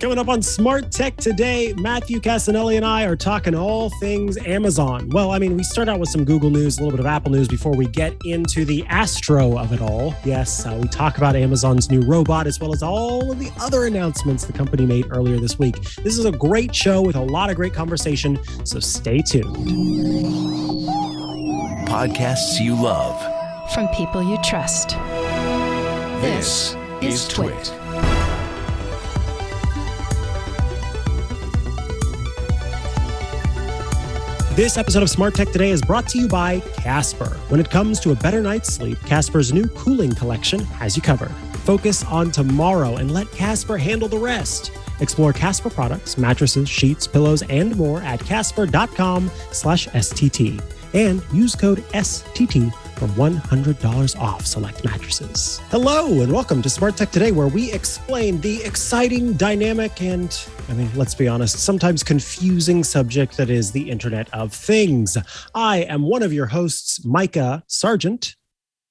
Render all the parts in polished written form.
Coming up on Smart Tech today, Matthew Casanelli and I are talking all things Amazon. Well, I mean, we start out with some Google news, a little bit of Apple news before we get into the Astro of it all. Yes, we talk about Amazon's new robot as well as all of the other announcements the company made earlier this week. This is a great show with a lot of great conversation, so stay tuned. Podcasts you love. From people you trust. This is Twit. This episode of Smart Tech Today is brought to you by Casper. When it comes to a better night's sleep, Casper's new cooling collection has you covered. Focus on tomorrow and let Casper handle the rest. Explore Casper products, mattresses, sheets, pillows, and more at casper.com/STT. And use code STT for $100 off select mattresses. Hello, and welcome to Smart Tech Today, where we explain the exciting, dynamic, and, let's be honest, sometimes confusing subject that is the Internet of Things. I am one of your hosts, Micah Sargent.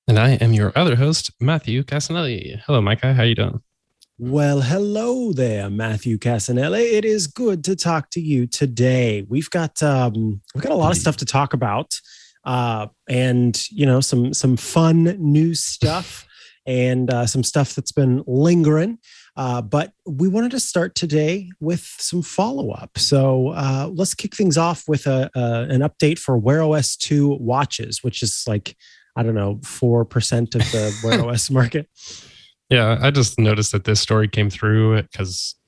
And I am your other host, Matthew Casanelli. Hello, Micah. How you doing? Well, hello there, Matthew Casanelli. It is good to talk to you today. We've got a lot of stuff to talk about, and some fun new stuff, and some stuff that's been lingering. But we wanted to start today with some follow-up. So let's kick things off with an update for Wear OS 2 watches, which is 4% of the Wear OS market. Yeah, I just noticed that this story came through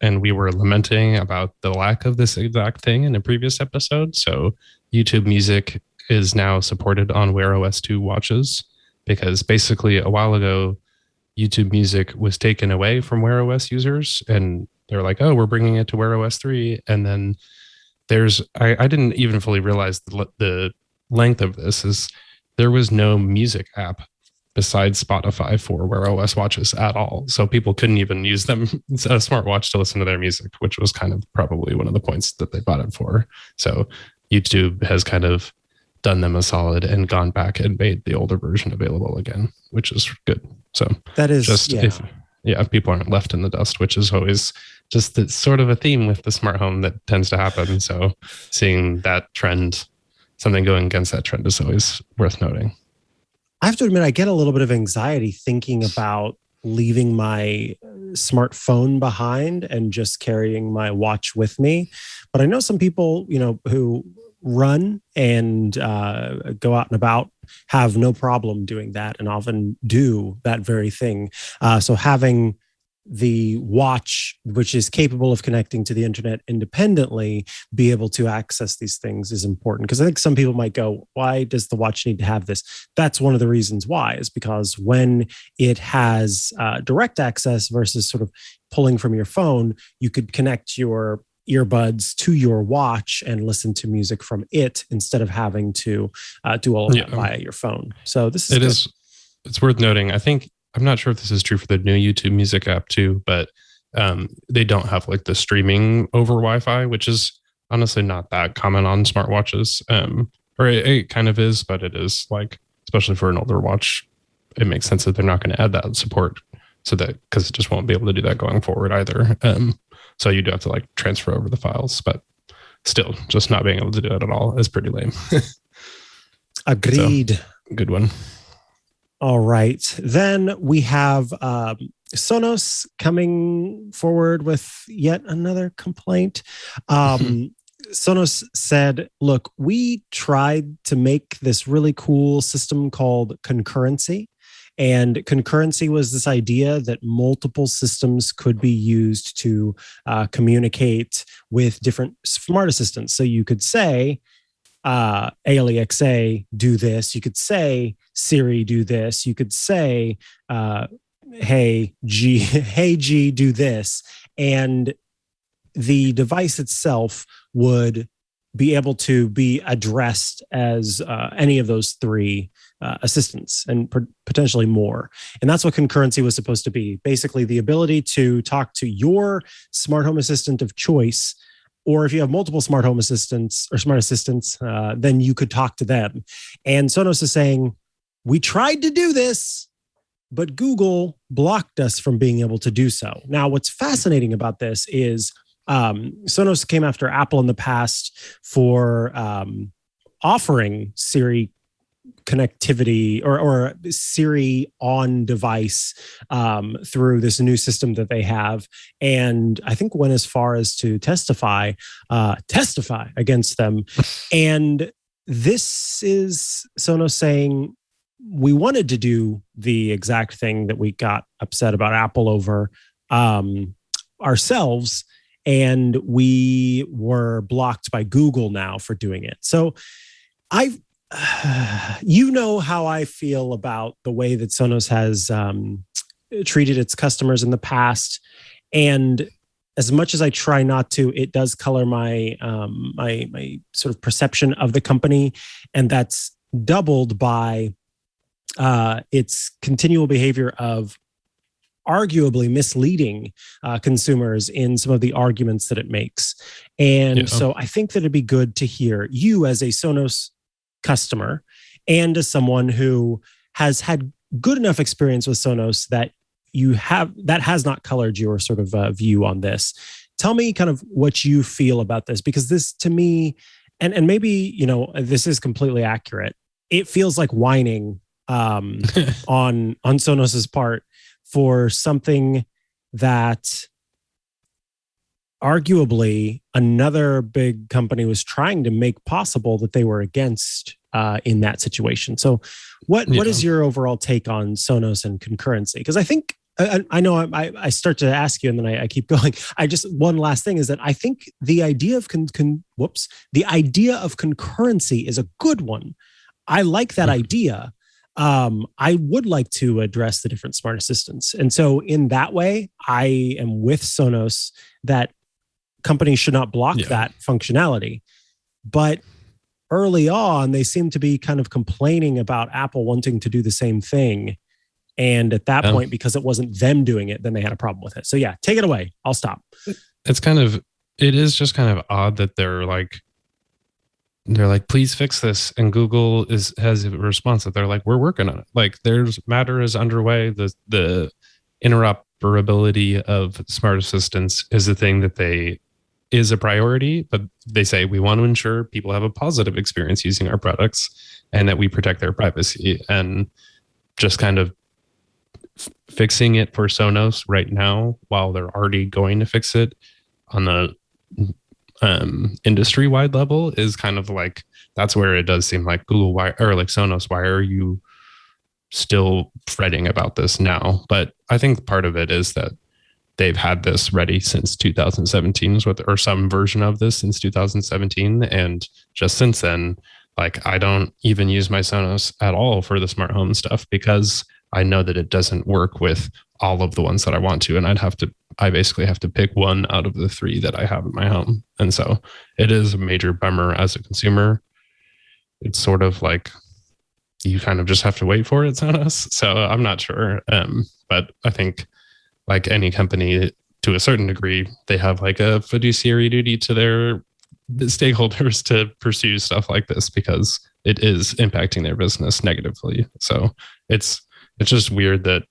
and we were lamenting about the lack of this exact thing in a previous episode. So YouTube Music is now supported on Wear OS 2 watches, because basically a while ago, YouTube Music was taken away from Wear OS users, and they're like, oh, we're bringing it to Wear OS 3. And then I didn't even fully realize the length of this is there was no music app besides Spotify for Wear OS watches at all. So people couldn't even use them as a smartwatch to listen to their music, which was kind of probably one of the points that they bought it for. So YouTube has kind of done them a solid and gone back and made the older version available again, which is good. So that is just if people aren't left in the dust, which is always just sort of a theme with the smart home that tends to happen. So seeing that trend, something going against that trend, is always worth noting. I have to admit, I get a little bit of anxiety thinking about leaving my smartphone behind and just carrying my watch with me. But I know some people, who run and go out and about have no problem doing that, and often do that very thing. So having the watch, which is capable of connecting to the internet independently, be able to access these things is important. Because I think some people might go, why does the watch need to have this? That's one of the reasons why, is because when it has direct access versus sort of pulling from your phone, you could connect your earbuds to your watch and listen to music from it instead of having to do all of that via your phone. So this is it's worth noting. I'm not sure if this is true for the new YouTube Music app too, but they don't have the streaming over Wi-Fi, which is honestly not that common on smartwatches. Or it kind of is, but it is especially for an older watch, it makes sense that they're not going to add that support, because it just won't be able to do that going forward either. So you do have to transfer over the files, but still, just not being able to do it at all is pretty lame. Agreed. So, good one. All right. Then we have Sonos coming forward with yet another complaint. Sonos said, look, we tried to make this really cool system called concurrency. And concurrency was this idea that multiple systems could be used to communicate with different smart assistants. So you could say, Alexa, do this. You could say, Siri, do this. You could say, hey G, do this. And the device itself would be able to be addressed as any of those three assistants, and potentially more. And that's what concurrency was supposed to be. Basically, the ability to talk to your smart home assistant of choice, or if you have multiple smart home assistants or smart assistants, then you could talk to them. And Sonos is saying, we tried to do this. but Google blocked us from being able to do so. Now, what's fascinating about this is Sonos came after Apple in the past for offering Siri connectivity or Siri on device through this new system that they have, and I think went as far as to testify against them. And this is Sonos saying, we wanted to do the exact thing that we got upset about Apple over ourselves, and we were blocked by Google now for doing it. So you know how I feel about the way that Sonos has treated its customers in the past. And as much as I try not to, it does color my my sort of perception of the company. And that's doubled by its continual behavior of arguably misleading consumers in some of the arguments that it makes. And so I think that it'd be good to hear you as a Sonos customer and as someone who has had good enough experience with Sonos that that has not colored your sort of view on this. Tell me kind of what you feel about this, because this to me, and maybe, you know, this is completely accurate. It feels like whining on Sonos's part for something that arguably another big company was trying to make possible that they were against in that situation. So what is your overall take on Sonos and concurrency? Because I think, I know I start to ask you and then I keep going. One last thing is that I think the idea of the idea of concurrency is a good one. I like that idea. I would like to address the different smart assistants. And so in that way, I am with Sonos that companies should not block that functionality. But early on, they seem to be kind of complaining about Apple wanting to do the same thing. And at that point, because it wasn't them doing it, then they had a problem with it. So yeah, take it away. I'll stop. It is just kind of odd that they're like, please fix this. And Google has a response that they're like, we're working on it. Like matter is underway. The interoperability of smart assistants is a thing that is a priority, but they say we want to ensure people have a positive experience using our products and that we protect their privacy. And just kind of fixing it for Sonos right now, while they're already going to fix it on the industry-wide level, is kind of like, that's where it does seem like Google, or like Sonos, why are you still fretting about this now? But I think part of it is that they've had this ready since 2017, or some version of this since 2017. And just since then, like, I don't even use my Sonos at all for the smart home stuff, because I know that it doesn't work with all of the ones that I want to. And I basically have to pick one out of the three that I have in my home. And so it is a major bummer as a consumer. It's sort of like you kind of just have to wait for it, Sonos. So I'm not sure. But I think, like any company, to a certain degree, they have like a fiduciary duty to their stakeholders to pursue stuff like this, because it is impacting their business negatively. So it's just weird that,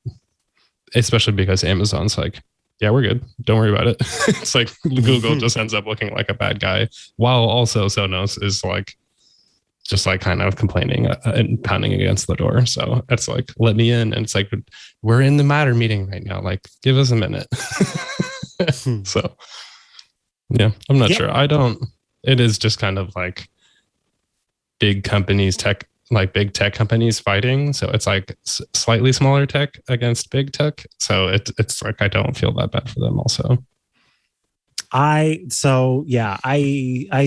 especially because Amazon's like, yeah, we're good, don't worry about it. It's like Google just ends up looking like a bad guy, while also Sonos is like, just like kind of complaining and pounding against the door. So it's like, let me in. And it's like, we're in the Matter meeting right now. Like, give us a minute. So yeah, I'm not sure. It is just kind of like big companies, big tech companies fighting. So it's like slightly smaller tech against big tech. So it's like, I don't feel that bad for them also. I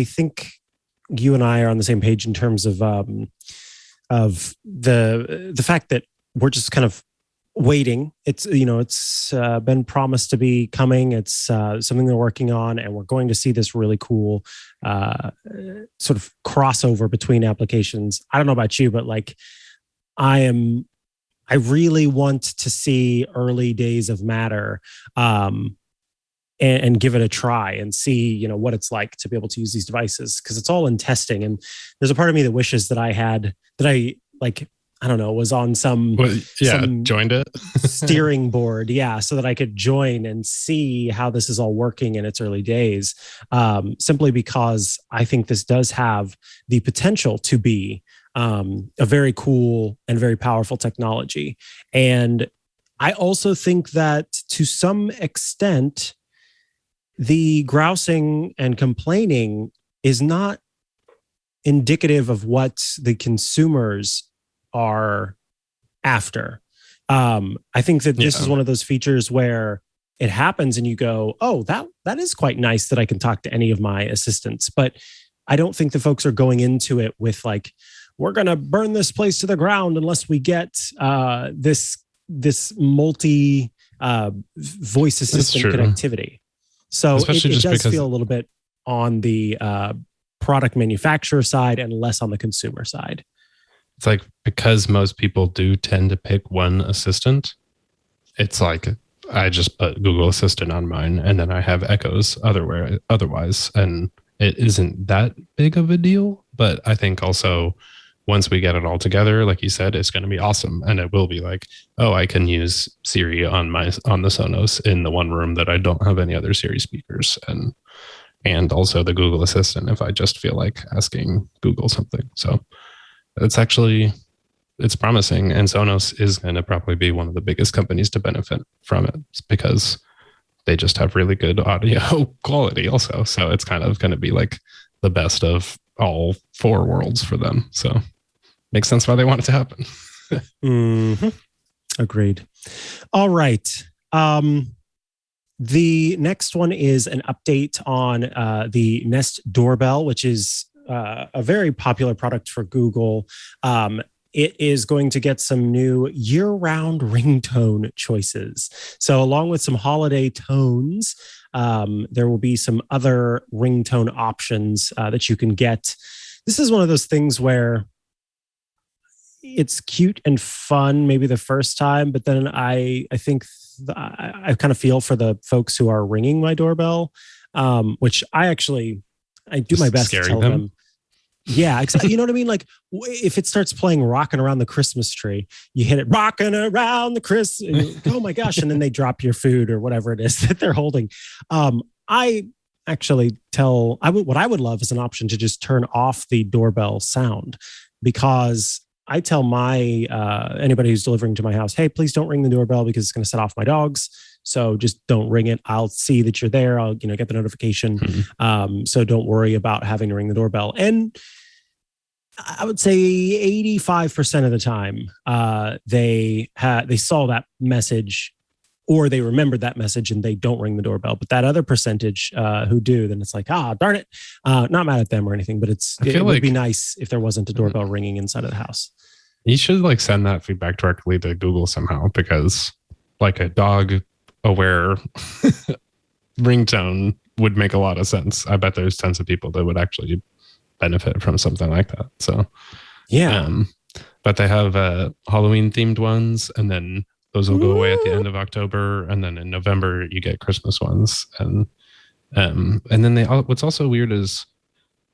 think you and I are on the same page in terms of the fact that we're just kind of waiting. It's been promised to be coming. It's something they're working on, and we're going to see this really cool sort of crossover between applications. I don't know about you, but like I really want to see early days of Matter. And give it a try and see, what it's like to be able to use these devices, because it's all in testing. And there's a part of me that wishes that I I don't know, was on some joined it steering board, so that I could join and see how this is all working in its early days. Simply because I think this does have the potential to be a very cool and very powerful technology. And I also think that to some extent, the grousing and complaining is not indicative of what the consumers are after. I think that this is one of those features where it happens and you go, oh, that is quite nice that I can talk to any of my assistants. But I don't think the folks are going into it with like, we're going to burn this place to the ground unless we get this multi voice assistant connectivity. So it does feel a little bit on the product manufacturer side and less on the consumer side. It's like, because most people do tend to pick one assistant, it's like I just put Google Assistant on mine and then I have Echoes otherwise. And it isn't that big of a deal. But I think also once we get it all together, like you said, it's going to be awesome. And it will be like, oh, I can use Siri on the Sonos in the one room that I don't have any other Siri speakers. And also the Google Assistant if I just feel like asking Google something. So it's promising, and Sonos is going to probably be one of the biggest companies to benefit from it because they just have really good audio quality also. So it's kind of going to be like the best of all four worlds for them. So makes sense why they want it to happen. Mm-hmm. Agreed. All right. The next one is an update on the Nest Doorbell, which is a very popular product for Google. It is going to get some new year-round ringtone choices. So along with some holiday tones, there will be some other ringtone options that you can get. This is one of those things where it's cute and fun maybe the first time, but then I think I kind of feel for the folks who are ringing my doorbell, which I do my best to tell them. Yeah, exactly. You know what I mean? Like if it starts playing Rockin' Around the Christmas Tree, you hit it, Rockin' Around the Christmas. Oh my gosh. And then they drop your food or whatever it is that they're holding. I actually what I would love is an option to just turn off the doorbell sound, because I tell my anybody who's delivering to my house, hey, please don't ring the doorbell because it's going to set off my dogs. So just don't ring it. I'll see that you're there. I'll get the notification. Mm-hmm. So don't worry about having to ring the doorbell. And I would say 85% of the time they saw that message or they remembered that message and they don't ring the doorbell. But that other percentage who do, then it's like, darn it. Not mad at them or anything, but it would be nice if there wasn't a doorbell ringing inside of the house. You should send that feedback directly to Google somehow, because a dog aware ringtone would make a lot of sense. I bet there's tons of people that would actually benefit from something like that. So yeah. But they have Halloween themed ones, and then those will go away at the end of October, and then in November you get Christmas ones. And then what's also weird is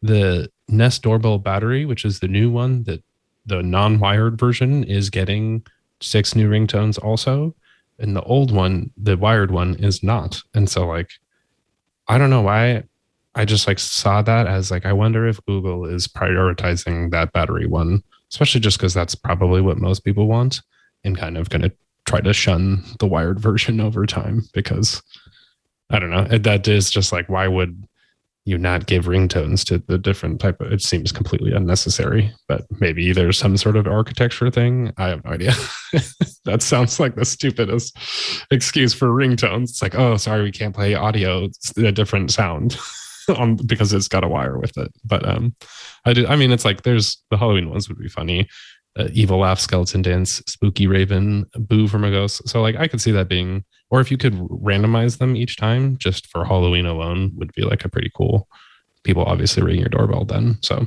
the Nest Doorbell battery, which is the new one, that the non-wired version is getting 6 new ringtones also. And the old one, the wired one, is not. And so I don't know why. I just saw that as I wonder if Google is prioritizing that battery one, especially just because that's probably what most people want, and kind of going to try to shun the wired version over time, because I don't know. That is just why would you not give ringtones to the different type of, it seems completely unnecessary, but maybe there's some sort of architecture thing. I have no idea. That sounds like the stupidest excuse for ringtones. It's oh, sorry, we can't play audio. It's a different sound because it's got a wire with it. But it's there's the Halloween ones would be funny. Evil laugh, skeleton dance, spooky raven, boo from a ghost. So I could see that being, or if you could randomize them each time just for Halloween alone, would be a pretty cool. People obviously ring your doorbell then. So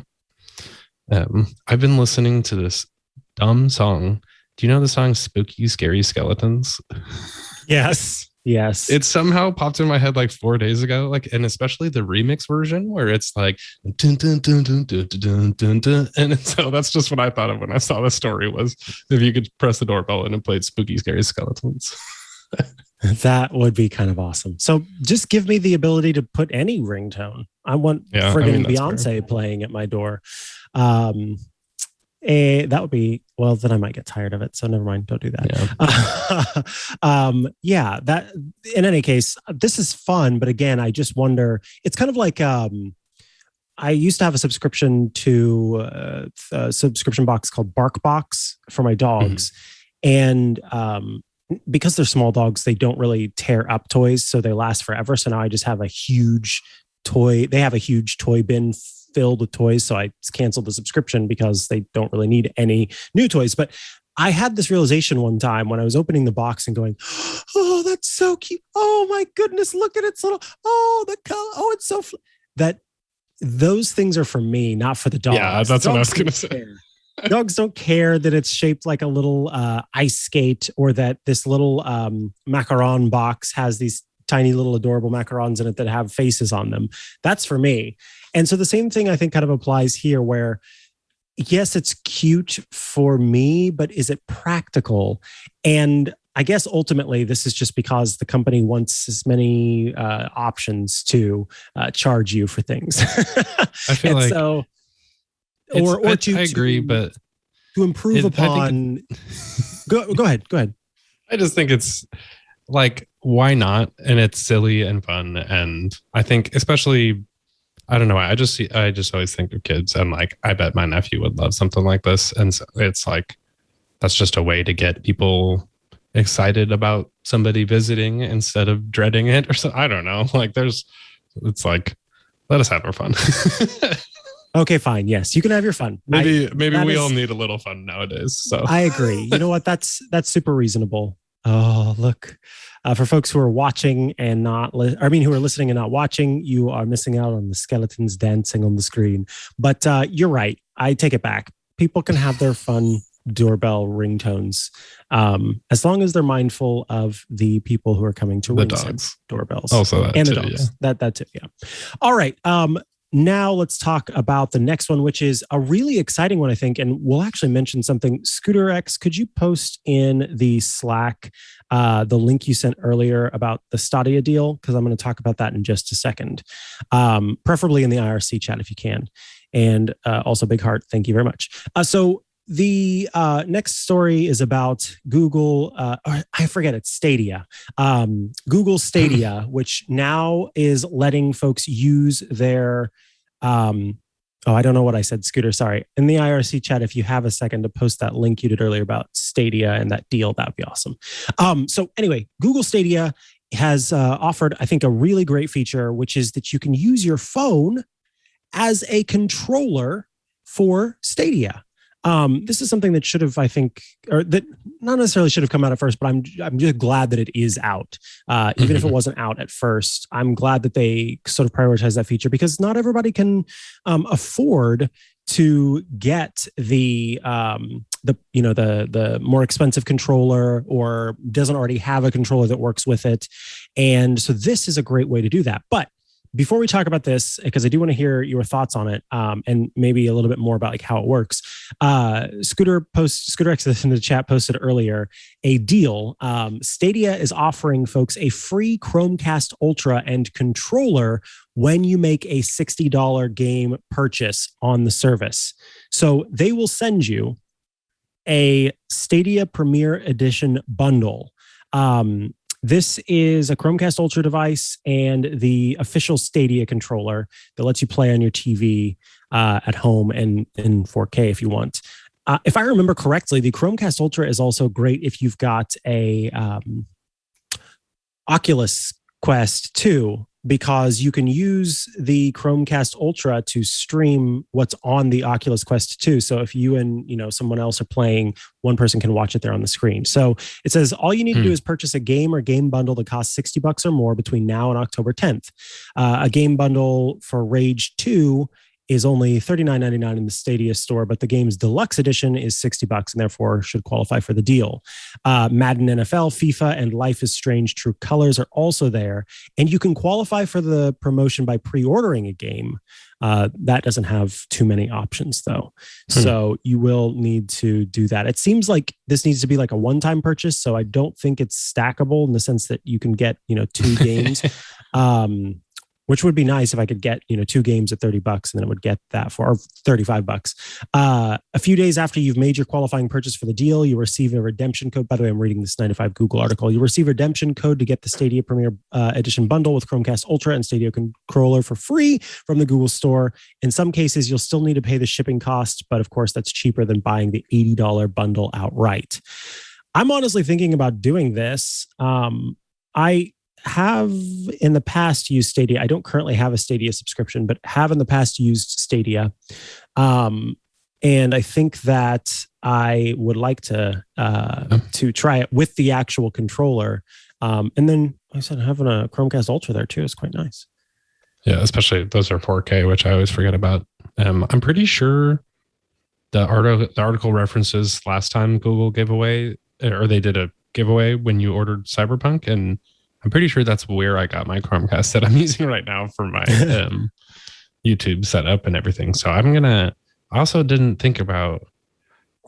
I've been listening to this dumb song. Do you know the song Spooky Scary Skeletons? Yes. Yes. It somehow popped in my head like 4 days ago, like, and especially the remix version where it's like, dun, dun, dun, dun, dun, dun, dun, dun. And so that's just what I thought of when I saw the story was if you could press the doorbell and it played spooky, scary skeletons. That would be kind of awesome. So just give me the ability to put any ringtone. I want friggin' Beyonce playing at my door. That would be, well, then I might get tired of it. So never mind. Don't do that. Yeah. That in any case, this is fun. But again, I just wonder, it's kind of like, I used to have a subscription to a subscription box called BarkBox for my dogs. And because they're small dogs, they don't really tear up toys. So they last forever. So now I just have a huge toy. They have a huge toy bin filled with toys. So I canceled the subscription because they don't really need any new toys. But I had this realization one time when I was opening the box and going, oh, that's so cute. Oh my goodness, look at its little, oh, the color. Oh, it's so, that those things are for me, not for the dogs. Yeah, that's what I was going to say. Dogs don't care that it's shaped like a little ice skate or that this little macaron box has these tiny little adorable macarons in it that have faces on them. That's for me. And so the same thing I think kind of applies here where, yes, it's cute for me, but is it practical? And I guess ultimately this is just because the company wants as many options to charge you for things. I feel like so. I agree, but to improve upon. Go ahead. I just think it's like, why not? And it's silly and fun, and I think especially, I don't know. I just always think of kids, and like, I bet my nephew would love something like this, and so it's like that's just a way to get people excited about somebody visiting instead of dreading it, or so. I don't know. Like, it's like, let us have our fun. Okay, fine. Yes, you can have your fun. Maybe we all need a little fun nowadays. So I agree. You know what? That's super reasonable. Oh, look. For folks who are watching and who are listening and not watching, you are missing out on the skeletons dancing on the screen. But you're right. I take it back. People can have their fun doorbell ringtones as long as they're mindful of the people who are coming to ring doorbells. Also, that and too, the dogs. Yeah. That too. Yeah. All right. Now let's talk about the next one, which is a really exciting one, I think. And we'll actually mention something. Scooter X, could you post in the Slack the link you sent earlier about the Stadia deal? Because I'm going to talk about that in just a second. Preferably in the IRC chat if you can. And also big heart. Thank you very much. So the next story is about Google. I forget, it's Stadia. Google Stadia, which now is letting folks use their. I don't know what I said, Scooter. Sorry. In the IRC chat, if you have a second to post that link you did earlier about Stadia and that deal, that would be awesome. So anyway, Google Stadia has offered, I think, a really great feature, which is that you can use your phone as a controller for Stadia. This is something that should have, I think, or that not necessarily should have come out at first, but I'm just glad that it is out. Even if it wasn't out at first, I'm glad that they sort of prioritize that feature because not everybody can afford to get the more expensive controller or doesn't already have a controller that works with it. And so this is a great way to do that. But before we talk about this, because I do want to hear your thoughts on it, and maybe a little bit more about like how it works. Scooter X in the chat posted earlier a deal. Stadia is offering folks a free Chromecast Ultra and controller when you make a $60 game purchase on the service. So they will send you a Stadia Premier Edition bundle. This is a Chromecast Ultra device and the official Stadia controller that lets you play on your TV at home and in 4K if you want. If I remember correctly, the Chromecast Ultra is also great if you've got a Oculus Quest 2, because you can use the Chromecast Ultra to stream what's on the Oculus Quest 2. So if you and someone else are playing, one person can watch it there on the screen. So it says all you need to do is purchase a game or game bundle that costs $60 or more between now and October 10th. A game bundle for Rage 2 is only $39.99 in the Stadia store, but the game's deluxe edition is $60 and therefore should qualify for the deal. Madden NFL, FIFA, and Life is Strange True Colors are also there, and you can qualify for the promotion by pre-ordering a game. That doesn't have too many options, though. So you will need to do that. It seems like this needs to be like a one-time purchase, so I don't think it's stackable in the sense that you can get, 2 games. Which would be nice if I could get, 2 games at $30 and then it would get that for $35. A few days after you've made your qualifying purchase for the deal, you receive a redemption code. By the way, I'm reading this 9 to 5 Google article. You receive a redemption code to get the Stadia Premier Edition bundle with Chromecast Ultra and Stadia controller for free from the Google Store. In some cases, you'll still need to pay the shipping cost, but of course, that's cheaper than buying the $80 bundle outright. I'm honestly thinking about doing this. I have in the past used Stadia. I don't currently have a Stadia subscription, but have in the past used Stadia. And I think that I would like to try it with the actual controller. And then, like I said, having a Chromecast Ultra there too is quite nice. Yeah, especially those are 4K, which I always forget about. I'm pretty sure the article references last time Google gave away, or they did a giveaway when you ordered Cyberpunk, and I'm pretty sure that's where I got my Chromecast that I'm using right now for my YouTube setup and everything. So I also didn't think about,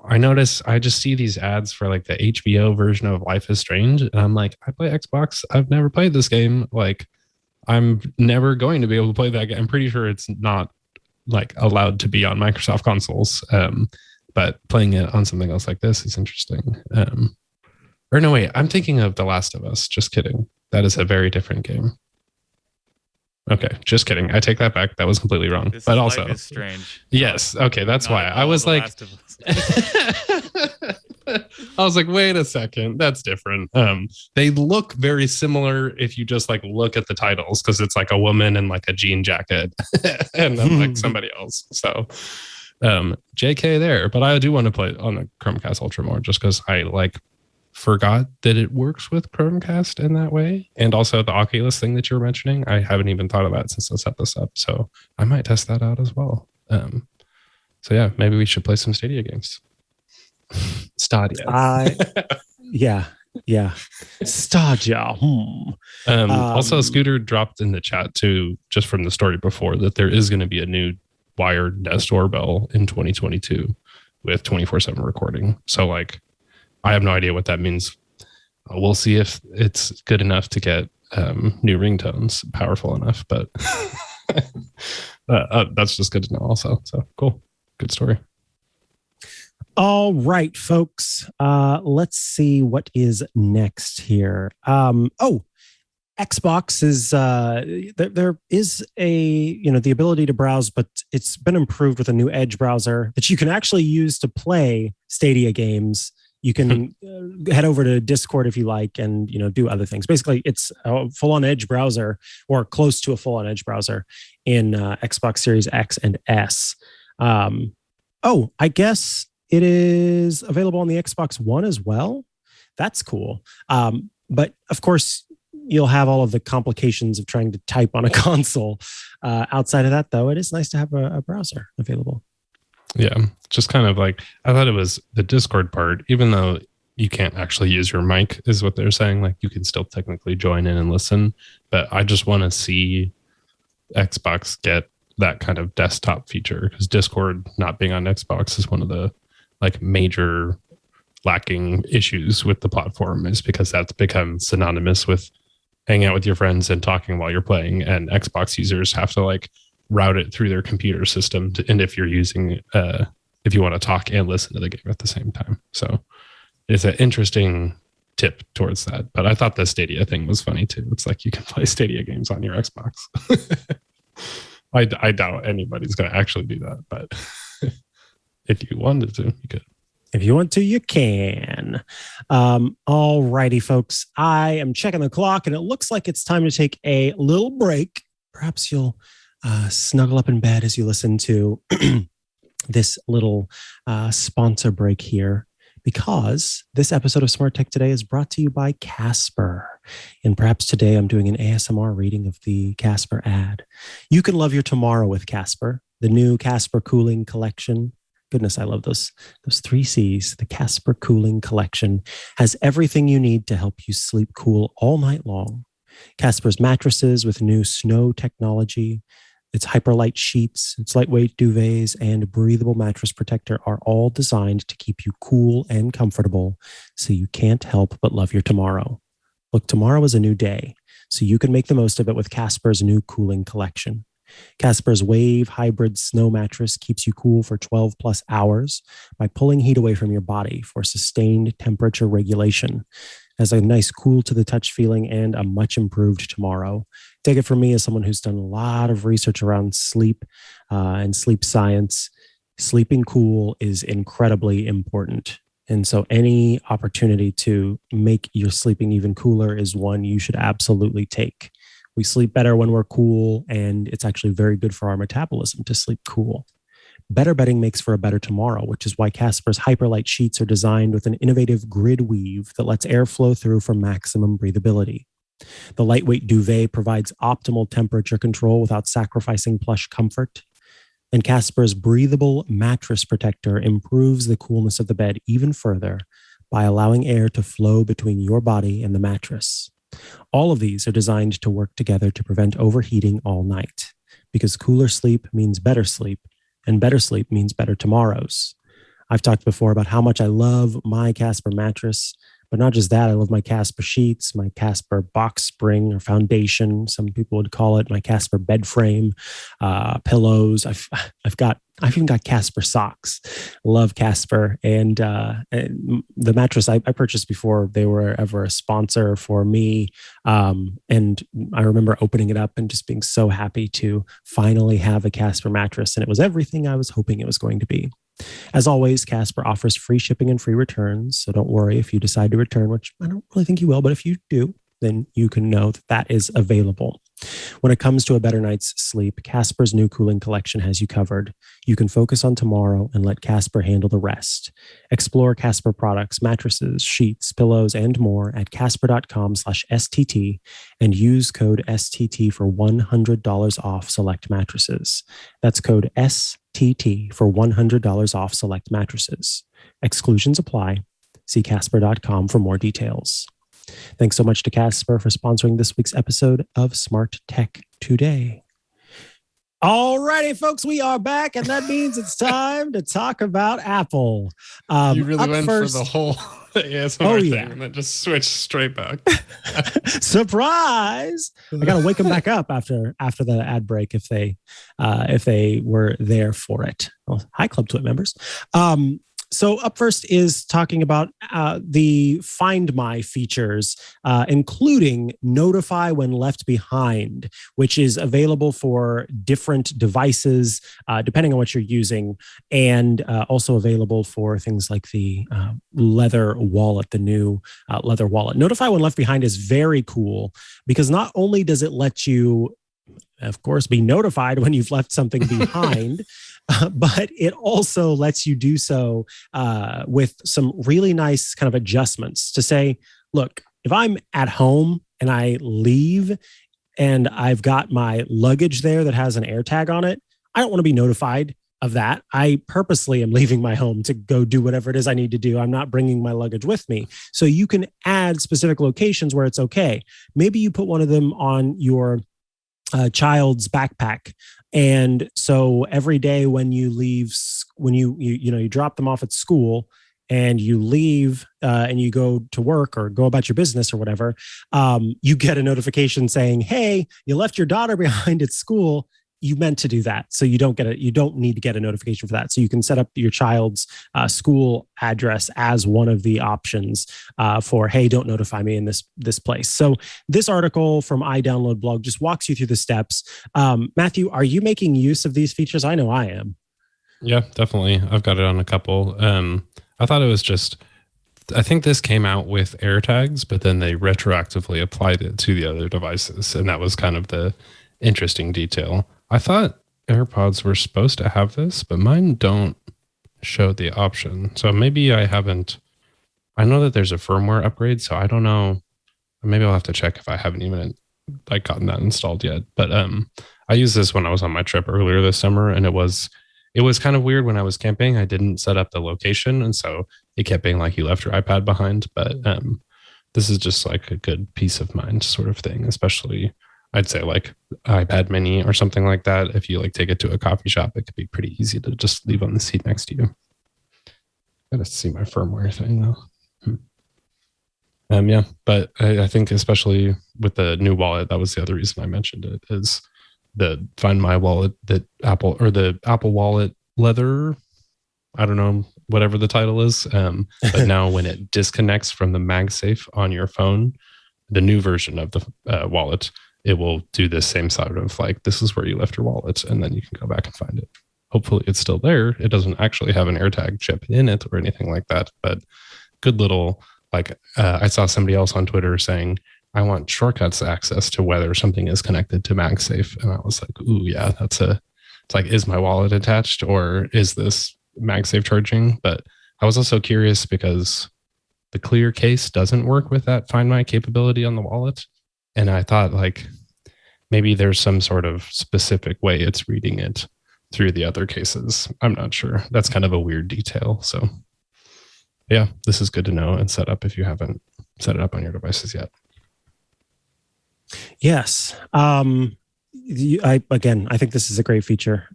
I notice I just see these ads for like the HBO version of Life is Strange. And I'm like, I play Xbox. I've never played this game. Like, I'm never going to be able to play that game. I'm pretty sure it's not like allowed to be on Microsoft consoles. But playing it on something else like this is interesting. Or no, wait, I'm thinking of The Last of Us. Just kidding. That is a very different game. Okay, just kidding. I take that back. That was completely wrong. This but is also, Life is Strange. Yes. Okay, that's why I was like, I was like, wait a second, that's different. They look very similar if you just like look at the titles, because it's like a woman in like a jean jacket and then like somebody else. So, JK there. But I do want to play on the Chromecast Ultra more, just because I like forgot that it works with Chromecast in that way. And also the Oculus thing that you were mentioning, I haven't even thought of that since I set this up. So I might test that out as well. So yeah, maybe we should play some Stadia games. Stadia. Yeah. Stadia. Also, Scooter dropped in the chat too, just from the story before, that there is going to be a new wired Nest Doorbell in 2022 with 24/7 recording. So like, I have no idea what that means. We'll see if it's good enough to get new ringtones powerful enough, but that's just good to know also. So cool. Good story. All right, folks. Let's see what is next here. Xbox is there is the ability to browse, but it's been improved with a new Edge browser that you can actually use to play Stadia games. You can head over to Discord if you like, and do other things. Basically, it's a full-on Edge browser, or close to a full-on Edge browser in Xbox Series X and S. I guess it is available on the Xbox One as well. That's cool. But of course, you'll have all of the complications of trying to type on a console. Outside of that, though, it is nice to have a browser available. Yeah, just kind of like, I thought it was the Discord part, even though you can't actually use your mic, is what they're saying. Like, you can still technically join in and listen, but I just want to see Xbox get that kind of desktop feature, because Discord not being on Xbox is one of the like major lacking issues with the platform, is because that's become synonymous with hanging out with your friends and talking while you're playing, and Xbox users have to like route it through their computer system and if you're using if you want to talk and listen to the game at the same time. So it's an interesting tip towards that. But I thought the Stadia thing was funny too. It's like you can play Stadia games on your Xbox. I doubt anybody's going to actually do that, but if you wanted to, you could. If you want to, you can. All righty, folks. I am checking the clock, and it looks like it's time to take a little break. Perhaps you'll snuggle up in bed as you listen to this little sponsor break here, because this episode of Smart Tech Today is brought to you by Casper. And perhaps today I'm doing an ASMR reading of the Casper ad. You can love your tomorrow with Casper. the new Casper Cooling Collection. Goodness, I love those 3 Cs. The Casper Cooling Collection has everything you need to help you sleep cool all night long. Casper's mattresses with new snow technology, its hyperlight sheets, its lightweight duvets, and breathable mattress protector are all designed to keep you cool and comfortable so you can't help but love your tomorrow. Look, tomorrow is a new day, so you can make the most of it with Casper's new cooling collection. Casper's Wave Hybrid Snow Mattress keeps you cool for 12 plus hours by pulling heat away from your body for sustained temperature regulation. It has a nice cool to the touch feeling and a much improved tomorrow. Take it from me as someone who's done a lot of research around sleep and sleep science. Sleeping cool is incredibly important. And so any opportunity to make your sleeping even cooler is one you should absolutely take. We sleep better when we're cool, and it's actually very good for our metabolism to sleep cool. Better bedding makes for a better tomorrow, which is why Casper's Hyperlight sheets are designed with an innovative grid weave that lets air flow through for maximum breathability. The lightweight duvet provides optimal temperature control without sacrificing plush comfort. And Casper's breathable mattress protector improves the coolness of the bed even further by allowing air to flow between your body and the mattress. All of these are designed to work together to prevent overheating all night, because cooler sleep means better sleep, and better sleep means better tomorrows. I've talked before about how much I love my Casper mattress, but not just that, I love my Casper sheets, my Casper box spring or foundation, some people would call it, my Casper bed frame, pillows. I've even got Casper socks. Love Casper, and the mattress I purchased before they were ever a sponsor for me. And I remember opening it up and just being so happy to finally have a Casper mattress, and it was everything I was hoping it was going to be. As always, Casper offers free shipping and free returns, so don't worry if you decide to return, which I don't really think you will, but if you do, then you can know that that is available. When it comes to a better night's sleep, Casper's new cooling collection has you covered. You can focus on tomorrow and let Casper handle the rest. Explore Casper products, mattresses, sheets, pillows, and more at casper.com/STT and use code STT for $100 off select mattresses. That's code STT for $100 off select mattresses. Exclusions apply. See casper.com for more details. Thanks so much to Casper for sponsoring this week's episode of Smart Tech Today. All righty, folks, we are back, and that means it's time to talk about Apple. You really went for the whole ASMR thing and then just switched straight back. Surprise! I got to wake them back up after the ad break if they were there for it. Well, hi, Club Twit members. So up first is talking about the Find My features, including Notify When Left Behind, which is available for different devices, depending on what you're using, and also available for things like the leather wallet, the new leather wallet. Notify When Left Behind is very cool because not only does it let you, of course, be notified when you've left something behind, but it also lets you do so with some really nice kind of adjustments to say, look, if I'm at home and I leave and I've got my luggage there that has an AirTag on it, I don't want to be notified of that. I purposely am leaving my home to go do whatever it is I need to do. I'm not bringing my luggage with me. So you can add specific locations where it's okay. Maybe you put one of them on your child's backpack. And so every day when you leave, when you drop them off at school and you leave and you go to work or go about your business or whatever, you get a notification saying, hey, you left your daughter behind at school. You meant to do that. So you don't need to get a notification for that. So you can set up your child's school address as one of the options for, hey, don't notify me in this place. So this article from iDownload Blog just walks you through the steps. Matthew, are you making use of these features? I know I am. Yeah, definitely. I've got it on a couple. I thought it was I think this came out with AirTags, but then they retroactively applied it to the other devices. And that was kind of the interesting detail. I thought AirPods were supposed to have this, but mine don't show the option. So maybe I haven't. I know that there's a firmware upgrade, so I don't know. Maybe I'll have to check if I haven't even gotten that installed yet. But I used this when I was on my trip earlier this summer, and it was kind of weird when I was camping. I didn't set up the location, and so it kept being like you left your iPad behind. But this is just like a good peace of mind sort of thing, especially I'd say like iPad mini or something like that. If you like take it to a coffee shop, it could be pretty easy to just leave on the seat next to you. Gotta see my firmware thing though. Yeah, but I think especially with the new wallet, that was the other reason I mentioned it, is the Find My Wallet that the Apple Wallet Leather, I don't know, whatever the title is. But now when it disconnects from the MagSafe on your phone, the new version of the wallet, it will do this same sort of like, this is where you left your wallet, and then you can go back and find it. Hopefully it's still there. It doesn't actually have an AirTag chip in it or anything like that, but good little, like I saw somebody else on Twitter saying, I want shortcuts access to whether something is connected to MagSafe. And I was like, ooh, yeah, it's like, is my wallet attached or is this MagSafe charging? But I was also curious because the clear case doesn't work with that Find My capability on the wallet. And I thought like, maybe there's some sort of specific way it's reading it through the other cases. I'm not sure. That's kind of a weird detail. So yeah, this is good to know and set up if you haven't set it up on your devices yet. Yes. I think this is a great feature.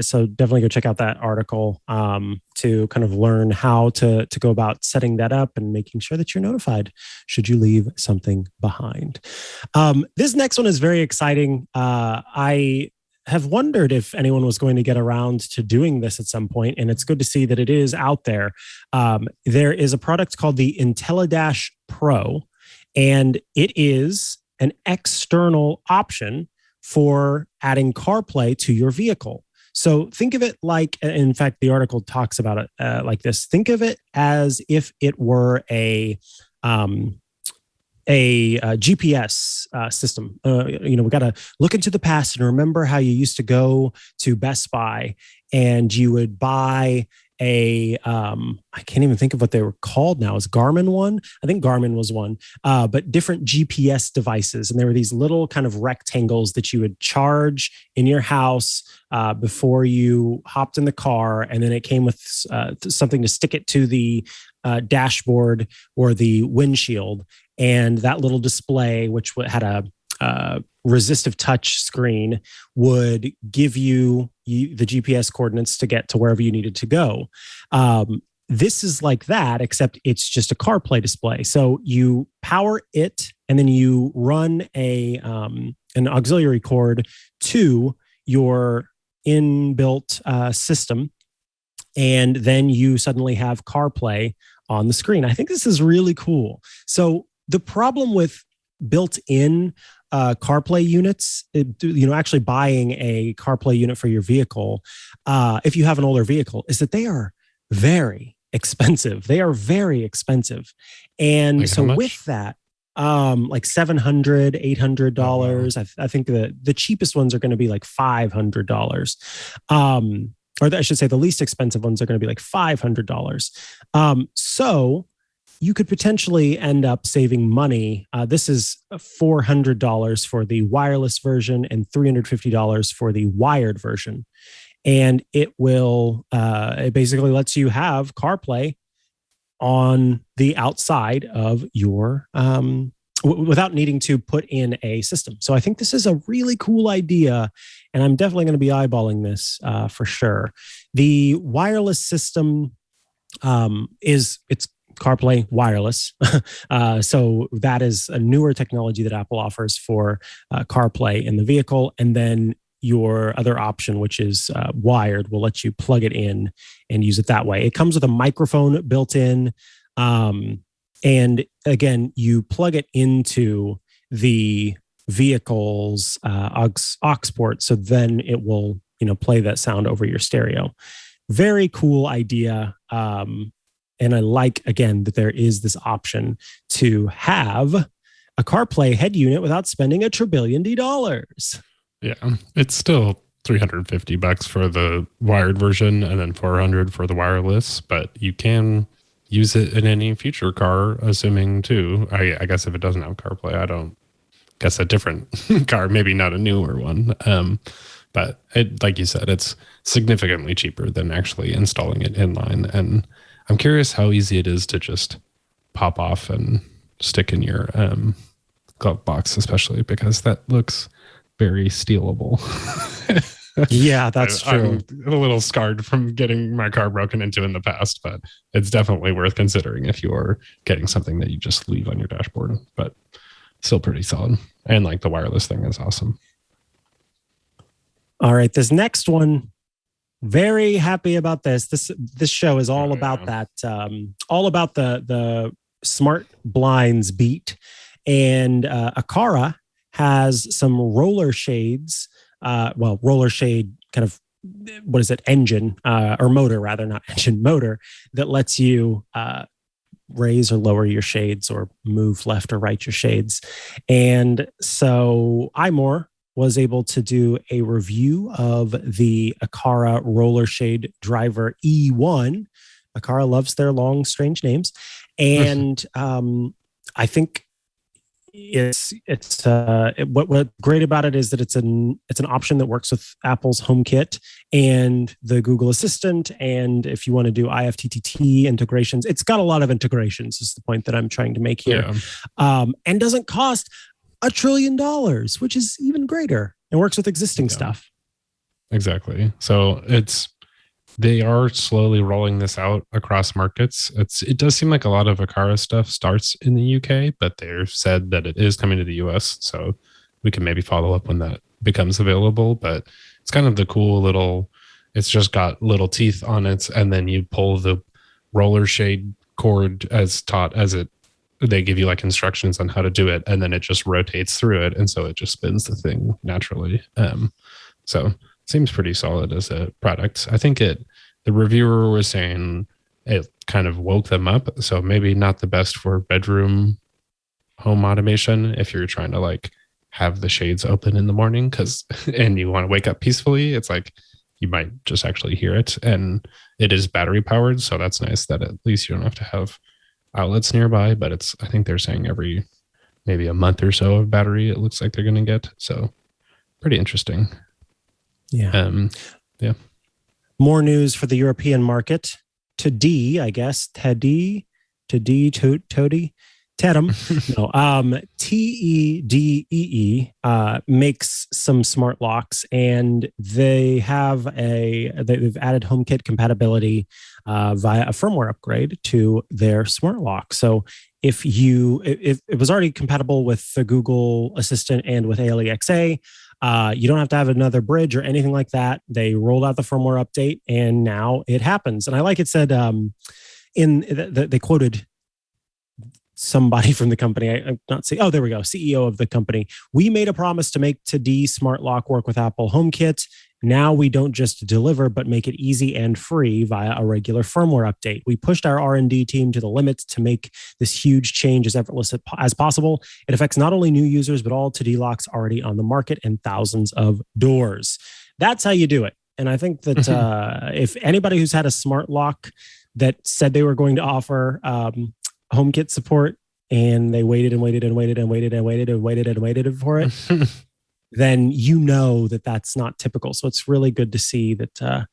So definitely go check out that article to kind of learn how to go about setting that up and making sure that you're notified should you leave something behind. This next one is very exciting. I have wondered if anyone was going to get around to doing this at some point, and it's good to see that it is out there. There is a product called the Intellidash Pro, and it is an external option for adding CarPlay to your vehicle. So think of it like, in fact, the article talks about it like this. Think of it as if it were a GPS system. We got to look into the past and remember how you used to go to Best Buy and you would buy I can't even think of what they were called now. Is Garmin one? I think Garmin was one, but different GPS devices. And there were these little kind of rectangles that you would charge in your house before you hopped in the car. And then it came with something to stick it to the dashboard or the windshield. And that little display, which had a resistive touch screen, would give you the GPS coordinates to get to wherever you needed to go. This is like that, except it's just a CarPlay display. So you power it, and then you run an auxiliary cord to your inbuilt system, and then you suddenly have CarPlay on the screen. I think this is really cool. So the problem with built-in CarPlay units, actually buying a CarPlay unit for your vehicle, if you have an older vehicle, is that they are very expensive. They are very expensive. And like so with that, like $700, $800. Oh, wow. I think the cheapest ones are going to be like $500. Or I should say the least expensive ones are going to be like $500. So you could potentially end up saving money. This is $400 for the wireless version and $350 for the wired version. And it basically lets you have CarPlay on the outside of your, without needing to put in a system. So I think this is a really cool idea, and I'm definitely going to be eyeballing this for sure. The wireless system it's CarPlay wireless. So that is a newer technology that Apple offers for CarPlay in the vehicle. And then your other option, which is wired, will let you plug it in and use it that way. It comes with a microphone built in. And again, you plug it into the vehicle's aux port. So then it will, play that sound over your stereo. Very cool idea. And I like, again, that there is this option to have a CarPlay head unit without spending $1 trillion. Yeah, it's still $350 for the wired version and then $400 for the wireless, but you can use it in any future car, assuming too. I guess if it doesn't have CarPlay, I don't guess a different car, maybe not a newer one. But it, like you said, it's significantly cheaper than actually installing it inline. And I'm curious how easy it is to just pop off and stick in your glove box, especially because that looks very stealable. Yeah, that's true. I'm a little scarred from getting my car broken into in the past, but it's definitely worth considering if you're getting something that you just leave on your dashboard, but still pretty solid. And like the wireless thing is awesome. All right, this next one, very happy about this. This show is all about that, all about the smart blinds beat. And Aqara has some roller shades, roller shade kind of, what is it, engine or motor rather, not engine, motor, that lets you raise or lower your shades or move left or right your shades. And so iMore was able to do a review of the Aqara roller shade driver E1. Aqara loves their long, strange names. And I think what's great about it is that it's an option that works with Apple's HomeKit and the Google Assistant. And if you want to do IFTTT integrations, it's got a lot of integrations is the point that I'm trying to make here. Yeah. And doesn't cost $1 trillion, which is even greater. It works with existing stuff. Exactly. So they are slowly rolling this out across markets. It does seem like a lot of Aqara stuff starts in the UK, but they've said that it is coming to the US. So we can maybe follow up when that becomes available. But it's kind of the cool little, it's just got little teeth on it. And then you pull the roller shade cord as taught as it, they give you like instructions on how to do it, and then it just rotates through it, and so it just spins the thing naturally. So seems pretty solid as a product. I think the reviewer was saying it kind of woke them up, so maybe not the best for bedroom home automation if you're trying to like have the shades open in the morning and you want to wake up peacefully. It's like you might just actually hear it, and it is battery powered, so that's nice that at least you don't have to have outlets nearby, but I think they're saying every maybe a month or so of battery it looks like they're going to get, so pretty interesting. Yeah. More news for the European market. Tedee, I guess. Tedee, Tedem. No, TEDEE makes some smart locks, and they've added HomeKit compatibility via a firmware upgrade to their smart lock. So if it was already compatible with the Google Assistant and with ALEXA, you don't have to have another bridge or anything like that. They rolled out the firmware update, and now it happens. And I like it said they quoted somebody from the company. I'm not saying, there we go. CEO of the company. We made a promise to make Tedee smart lock work with Apple HomeKit. Now we don't just deliver, but make it easy and free via a regular firmware update. We pushed our R&D team to the limits to make this huge change as effortless as possible. It affects not only new users, but all Tedee locks already on the market and thousands of doors. That's how you do it. And I think that if anybody who's had a smart lock that said they were going to offer HomeKit support, and they waited and waited and waited and waited and waited and waited and waited for it, then you know that that's not typical. So it's really good to see that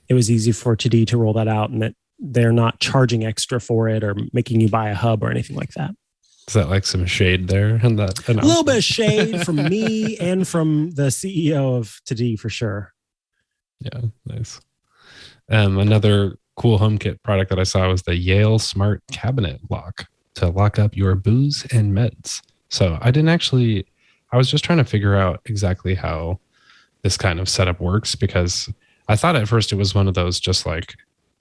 it was easy for Tedee to roll that out, and that they're not charging extra for it or making you buy a hub or anything like that. Is that like some shade there? And that a little bit of shade from me and from the CEO of Tedee for sure. Yeah, nice. Another cool HomeKit product that I saw was the Yale Smart Cabinet Lock to lock up your booze and meds. So I was just trying to figure out exactly how this kind of setup works, because I thought at first it was one of those just like,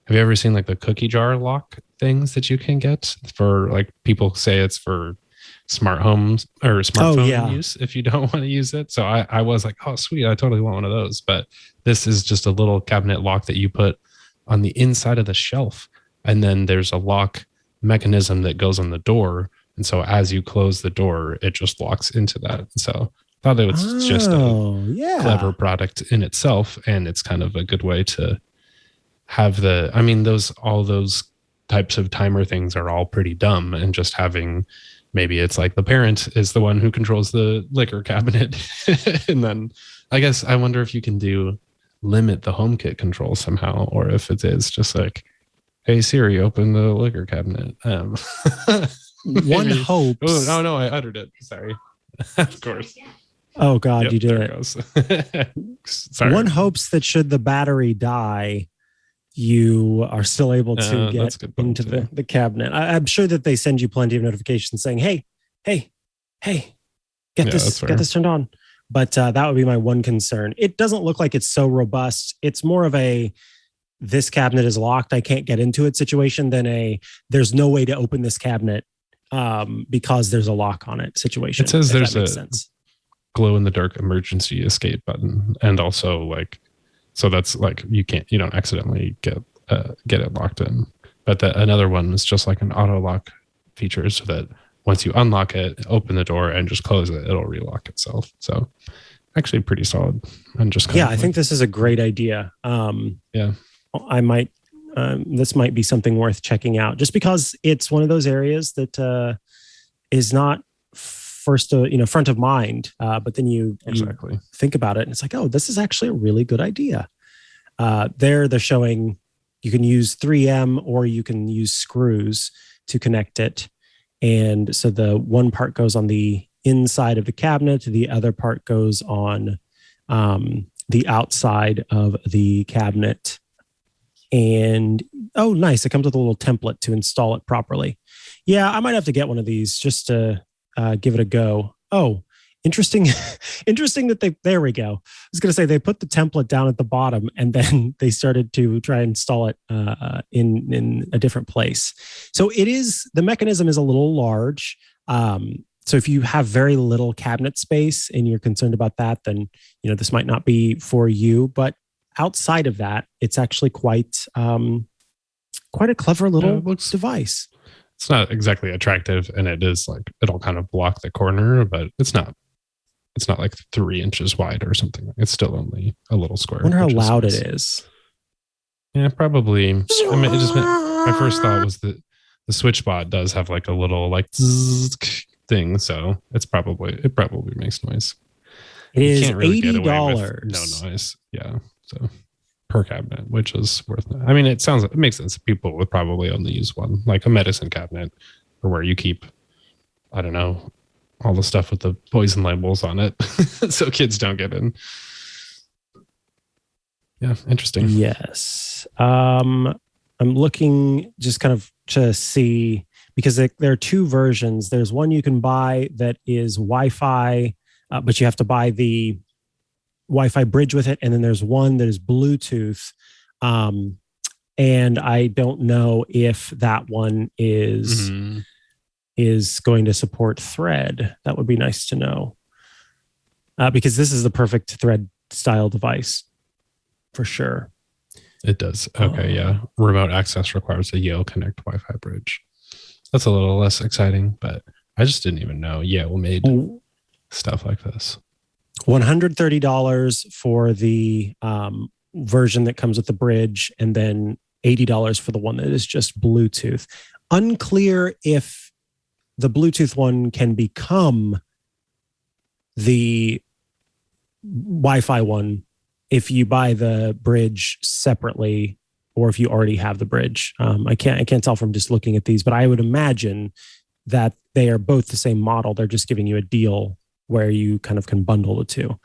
have you ever seen like the cookie jar lock things that you can get for like, people say it's for smart homes or smartphone use if you don't want to use it. So I was like, oh, sweet, I totally want one of those. But this is just a little cabinet lock that you put on the inside of the shelf. And then there's a lock mechanism that goes on the door. And so as you close the door, it just locks into that. So I thought it was just a clever product in itself. And it's kind of a good way to have all those types of timer things are all pretty dumb. And just having maybe it's like the parent is the one who controls the liquor cabinet. And then I guess I wonder if you can limit the HomeKit control somehow, or if it is just like, hey Siri, open the liquor cabinet. One hopes. Oh no, I uttered it. Sorry. Of course. Oh God, you did it. Sorry. One hopes that should the battery die, you are still able to get into the cabinet. I'm sure that they send you plenty of notifications saying, hey, get this turned on. But that would be my one concern. It doesn't look like it's so robust. It's more of a, this cabinet is locked, I can't get into it situation than a, there's no way to open this cabinet because there's a lock on it situation. It says there's a glow in the dark emergency escape button. And also like, so that's like, you don't accidentally get it locked in. But another one is just like an auto lock feature, so that once you unlock it, open the door and just close it, it'll relock itself. So actually pretty solid. And just I think this is a great idea. I might, this might be something worth checking out, just because it's one of those areas that is not front of mind. But then you think about it and it's like, oh, this is actually a really good idea. They're showing you can use 3M or you can use screws to connect it. And so the one part goes on the inside of the cabinet, the other part goes on the outside of the cabinet. And oh, nice. It comes with a little template to install it properly. Yeah, I might have to get one of these just to give it a go. Oh, interesting. Interesting that there we go. I was going to say they put the template down at the bottom and then they started to try and install it in a different place. So the mechanism is a little large. So if you have very little cabinet space and you're concerned about that, then, this might not be for you, but outside of that, it's actually quite a clever little device. It's not exactly attractive, and it is like, it'll kind of block the corner, but it's not like 3 inches wide or something. It's still only a little square. I wonder how loud it is. Yeah, probably. I mean, my first thought was that the SwitchBot does have like a little like thing, so it probably makes noise. It is $80. No noise. Yeah. So per cabinet, which is worth it. I mean, it makes sense. People would probably only use one, like a medicine cabinet, or where you keep, I don't know, all the stuff with the poison labels on it, so kids don't get in. Yeah, interesting. Yes. I'm looking just kind of to see, because there are 2 versions. There's one you can buy that is Wi-Fi, but you have to buy the Wi-Fi bridge with it. And then there's one that is Bluetooth. And I don't know if that one is going to support Thread. That would be nice to know. Because this is the perfect Thread style device for sure. It does. Okay. Yeah. Remote access requires a Yale Connect Wi-Fi bridge. That's a little less exciting, but I just didn't even know Yale made stuff like this. $130 for the version that comes with the bridge, and then $80 for the one that is just Bluetooth. Unclear if the Bluetooth one can become the Wi-Fi one if you buy the bridge separately, or if you already have the bridge. I can't tell from just looking at these, but I would imagine that they are both the same model. They're just giving you a deal where you kind of can bundle the 2.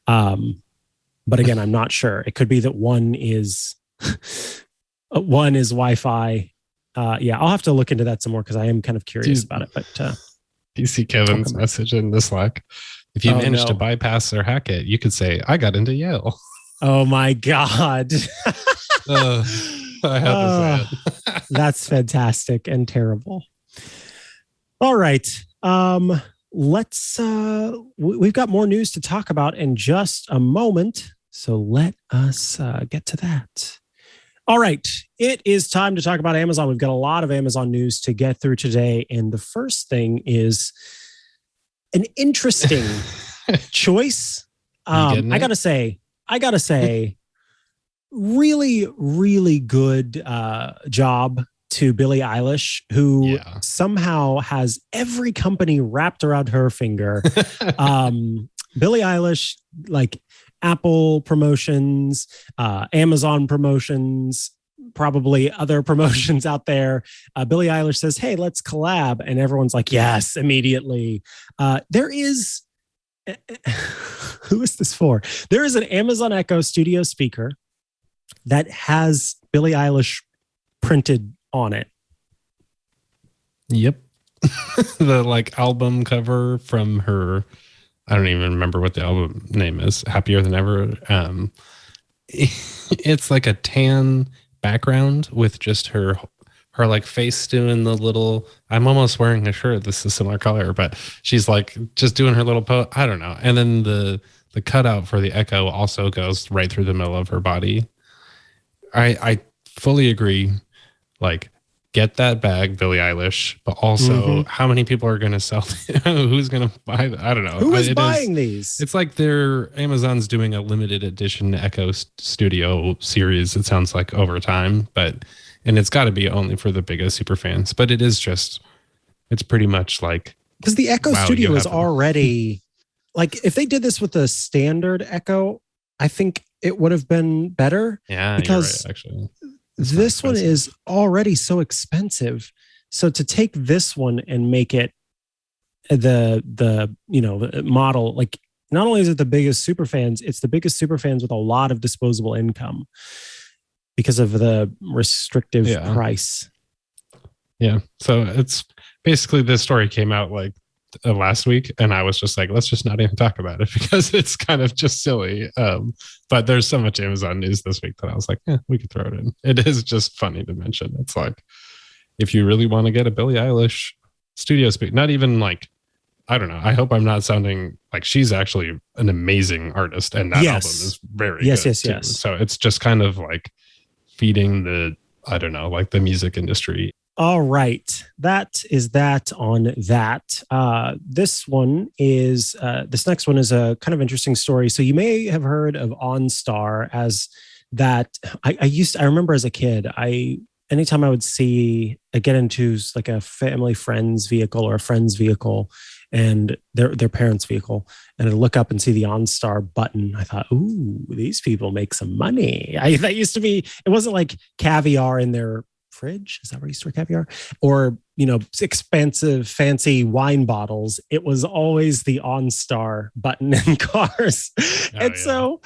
But again, I'm not sure. It could be that one is Wi-Fi. I'll have to look into that some more because I am kind of curious about it. But you see Kevin's message in the Slack. If you manage to bypass or hack it, you could say, I got into Yale. Oh my God. I have to say it. That's fantastic and terrible. All right. We've got more news to talk about in just a moment. So let us get to that. All right. It is time to talk about Amazon. We've got a lot of Amazon news to get through today. And the first thing is an interesting choice. I gotta say, really, really good job to Billie Eilish, who Yeah. somehow has every company wrapped around her finger. Billie Eilish, like Apple promotions, Amazon promotions, probably other promotions out there. Billie Eilish says, "Hey, let's collab," and everyone's like, "Yes," immediately. There is. Who is this for? There is an Amazon Echo Studio speaker that has Billie Eilish printed on it. Yep. The like album cover from her, I don't even remember what the album name is, Happier Than Ever. It's like a tan background with just her like face doing the little, I'm almost wearing a shirt, this is a similar color, but she's like just doing her little pose. I don't know. And then the cutout for the Echo also goes right through the middle of her body. I fully agree. Like, get that bag, Billie Eilish, but also how many people are going to sell? Who's going to buy that? I don't know. Who is buying these? It's like Amazon's doing a limited edition Echo Studio series. It sounds like over time, and it's got to be only for the biggest super fans. But it is just, it's pretty much like, because the Echo Studio is already like, if they did this with a standard Echo, I think it would have been better. Yeah, because you're right, actually. This one is already so expensive. So to take this one and make it the model, like, not only is it the biggest super fans, it's the biggest super fans with a lot of disposable income because of the restrictive price. Yeah. So it's basically, this story came out like last week, and I was just like, let's just not even talk about it because it's kind of just silly. But there's so much Amazon news this week that I was like, we could throw it in. It is just funny to mention. It's like, if you really want to get a Billie Eilish studio speak, not even like, I don't know. I hope I'm not sounding like, she's actually an amazing artist, and that album is very good. Yes. So it's just kind of like feeding the, I don't know, like the music industry. All right. That is that on that. This next one is a kind of interesting story. So you may have heard of OnStar as that. I remember as a kid, anytime I would get into like a family friend's vehicle or a friend's vehicle and their parents' vehicle, and I'd look up and see the OnStar button, I thought, ooh, these people make some money. That used to be, it wasn't like caviar in their fridge. Is that where you store caviar? Or, expensive, fancy wine bottles. It was always the OnStar button in cars. So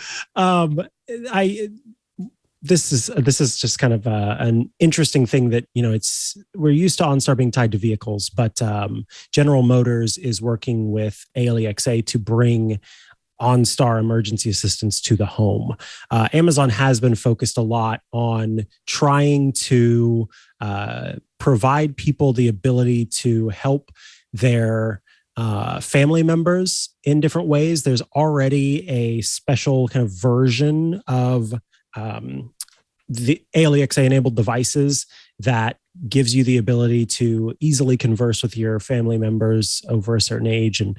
this is just kind of an interesting thing that, we're used to OnStar being tied to vehicles, but General Motors is working with ALEXA to bring OnStar emergency assistance to the home. Amazon has been focused a lot on trying to provide people the ability to help their family members in different ways. There's already a special kind of version of the ALEXA-enabled devices that gives you the ability to easily converse with your family members over a certain age and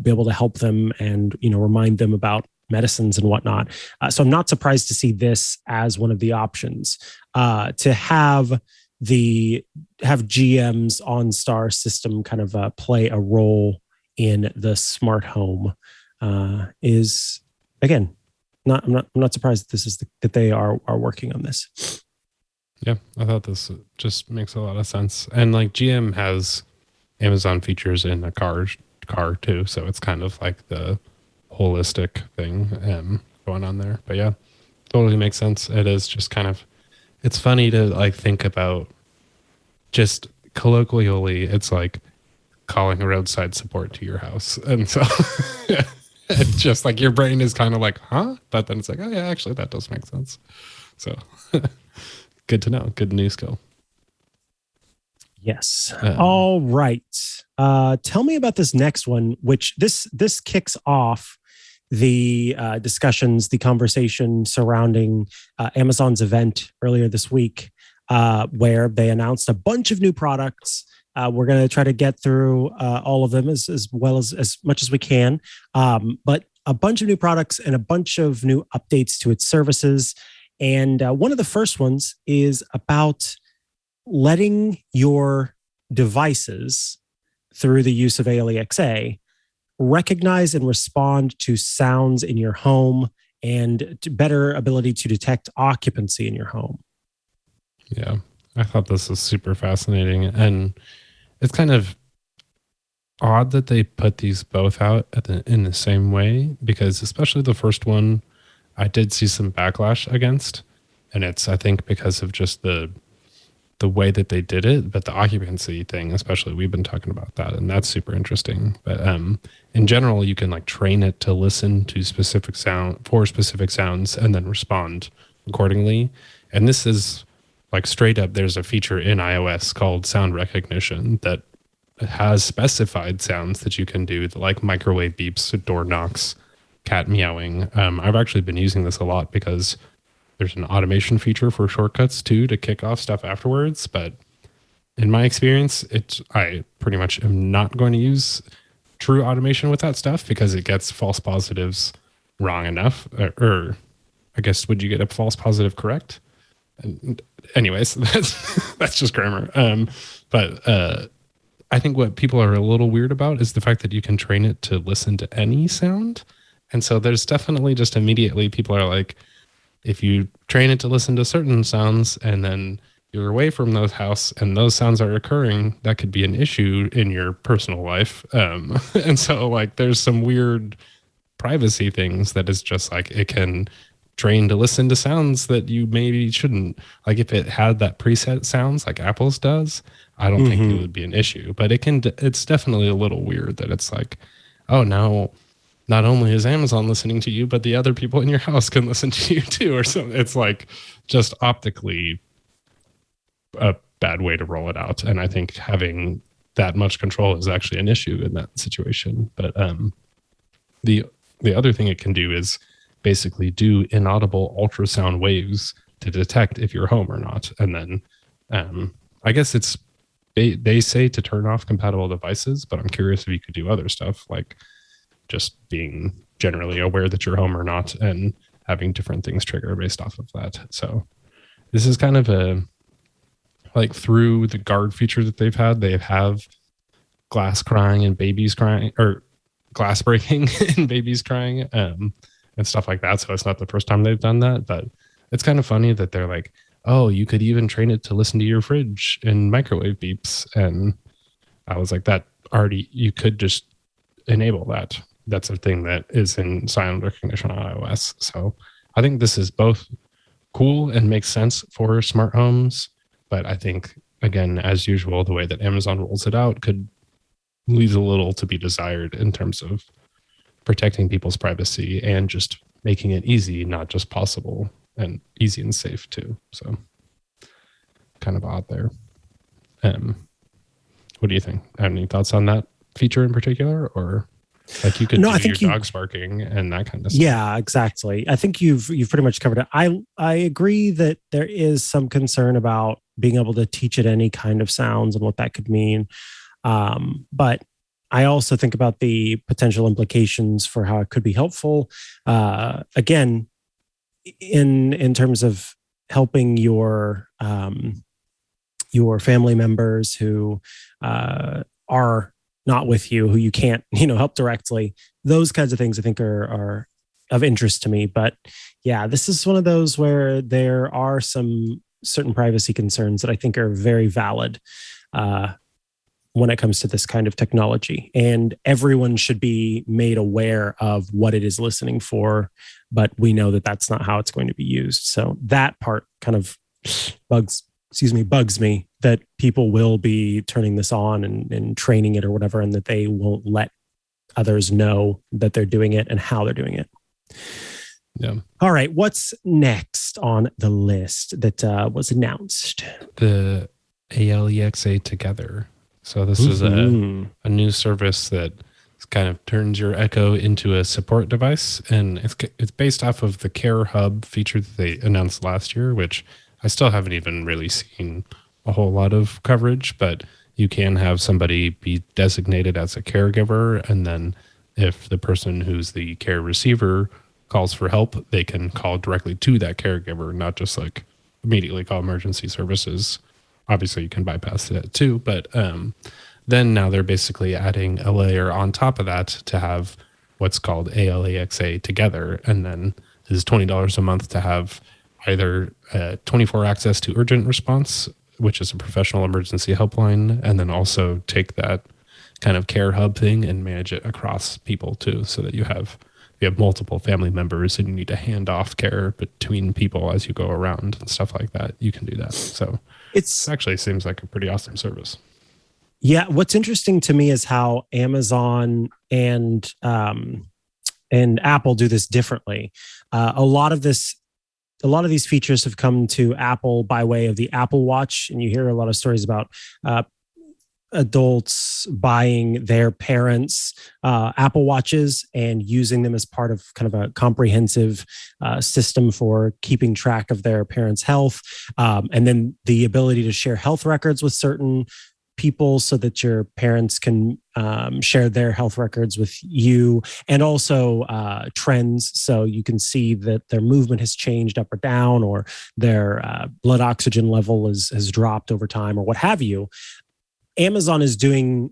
be able to help them and, remind them about medicines and whatnot. So I'm not surprised to see this as one of the options. To have GM's OnStar system kind of play a role in the smart home is, again, I'm not surprised that they are working on this. Yeah, I thought this just makes a lot of sense. And like GM has Amazon features in a car too, so it's kind of like the holistic thing going on there. But yeah, totally makes sense. It is just kind of, it's funny to like think about, just colloquially, it's like calling a roadside support to your house. And so it's just like your brain is kind of like, huh? But then it's like, oh yeah, actually that does make sense. So good to know. Good news skill. Yes. All right. Tell me about this next one, which this kicks off the discussions, the conversation surrounding Amazon's event earlier this week, where they announced a bunch of new products. We're going to try to get through all of them as well as much as we can. But a bunch of new products and a bunch of new updates to its services. And one of the first ones is about letting your devices, through the use of ALEXA, recognize and respond to sounds in your home and to better ability to detect occupancy in your home. Yeah, I thought this was super fascinating. And it's kind of odd that they put these both out in the same way, because especially the first one, I did see some backlash against. And it's, I think, because of just the way that they did it, but the occupancy thing, especially, we've been talking about that, and that's super interesting. But in general, you can like train it to listen to specific sounds and then respond accordingly. And this is like straight up, there's a feature in iOS called sound recognition that has specified sounds that you can do, like microwave beeps, door knocks, cat meowing. I've actually been using this a lot because there's an automation feature for shortcuts too to kick off stuff afterwards. But in my experience, I pretty much am not going to use true automation with that stuff because it gets false positives wrong enough. Or I guess, would you get a false positive correct? And anyways, that's just grammar. But I think what people are a little weird about is the fact that you can train it to listen to any sound. And so there's definitely just immediately people are like, if you train it to listen to certain sounds and then you're away from those house and those sounds are occurring, that could be an issue in your personal life. And so like there's some weird privacy things that is just like it can train to listen to sounds that you maybe shouldn't. Like if it had that preset sounds like Apple's does, I don't think it would be an issue. But it's definitely a little weird that it's like, oh, now not only is Amazon listening to you, but the other people in your house can listen to you too, or something. It's like just optically a bad way to roll it out. And I think having that much control is actually an issue in that situation. But the other thing it can do is basically do inaudible ultrasound waves to detect if you're home or not. And then I guess they say to turn off compatible devices, but I'm curious if you could do other stuff like just being generally aware that you're home or not and having different things trigger based off of that. So this is kind of like through the guard feature that they have glass crying and babies crying, or glass breaking and babies crying and stuff like that. So it's not the first time they've done that, but it's kind of funny that they're like, oh, you could even train it to listen to your fridge and microwave beeps. And I was like, that already, you could just enable that. That's a thing that is in sound recognition on iOS. So I think this is both cool and makes sense for smart homes. But I think, again, as usual, the way that Amazon rolls it out could leave a little to be desired in terms of protecting people's privacy and just making it easy, not just possible, and easy and safe too. So kind of odd there. What do you think? Have any thoughts on that feature in particular, or like you could do your dog's barking and that kind of stuff? Yeah, exactly. I think you've pretty much covered it. I agree that there is some concern about being able to teach it any kind of sounds and what that could mean. But I also think about the potential implications for how it could be helpful. Again, in terms of helping your family members who are not with you, who you can't help directly. Those kinds of things I think are of interest to me. But yeah, this is one of those where there are some certain privacy concerns that I think are very valid when it comes to this kind of technology. And everyone should be made aware of what it is listening for, but we know that that's not how it's going to be used. So that part kind of bugs me, that people will be turning this on and training it or whatever, and that they won't let others know that they're doing it and how they're doing it. Yeah. All right. What's next on the list that was announced? The ALEXA Together. So this is a new service that kind of turns your Echo into a support device. And it's based off of the Care Hub feature that they announced last year, which I still haven't even really seen a whole lot of coverage, but you can have somebody be designated as a caregiver. And then if the person who's the care receiver calls for help, they can call directly to that caregiver, not just like immediately call emergency services obviously you can bypass that too, but then now they're basically adding a layer on top of that to have what's called ALAXA together. And then this is $20 a month to have either 24 access to urgent response, which is a professional emergency helpline, and then also take that kind of care hub thing and manage it across people too, so that you have multiple family members and you need to hand off care between people as you go around and stuff like that. You can do that. So it actually seems like a pretty awesome service. Yeah. What's interesting to me is how Amazon and Apple do this differently. A lot of these features have come to Apple by way of the Apple Watch, and you hear a lot of stories about adults buying their parents' Apple Watches and using them as part of kind of a comprehensive system for keeping track of their parents' health. And then the ability to share health records with certain people so that your parents can share their health records with you, and also trends. So you can see that their movement has changed up or down, or their blood oxygen level has dropped over time, or what have you. Amazon is trying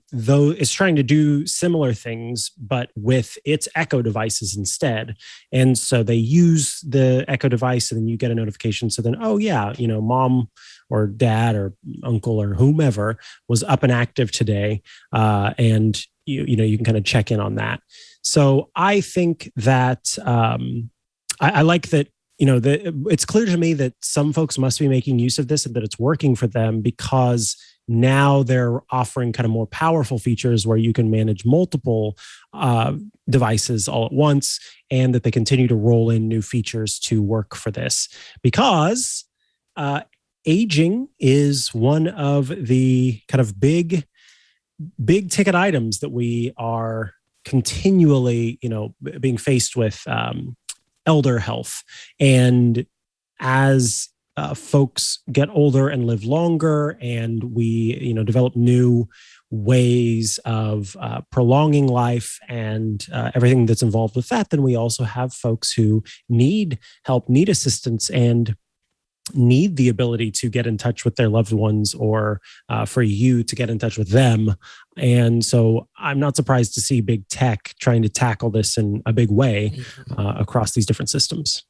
to do similar things, but with its Echo devices instead. And so they use the Echo device, and then you get a notification. So then, oh yeah, mom or dad or uncle or whomever was up and active today. And you can kind of check in on that. So I think that I like that. It's clear to me that some folks must be making use of this and that it's working for them, because now they're offering kind of more powerful features where you can manage multiple devices all at once, and that they continue to roll in new features to work for this, because aging is one of the kind of big ticket items that we are continually, being faced with elder health. And as folks get older and live longer, and we, develop new ways of prolonging life and everything that's involved with that, then we also have folks who need help, need assistance, and need the ability to get in touch with their loved ones, or for you to get in touch with them. And so I'm not surprised to see big tech trying to tackle this in a big way across these different systems.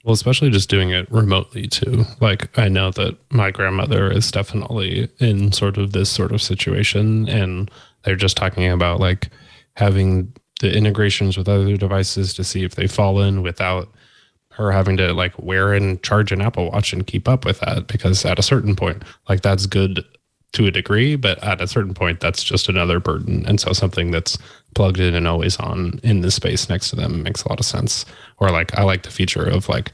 Well, especially just doing it remotely too. Like, I know that my grandmother is definitely in sort of this sort of situation, and they're just talking about like having the integrations with other devices to see if they fall in without her having to like wear and charge an Apple Watch and keep up with that. Because at a certain point, like, that's good to a degree, but at a certain point, that's just another burden. And so something that's plugged in and always on in the space next to them makes a lot of sense. Or like, I like the feature of like,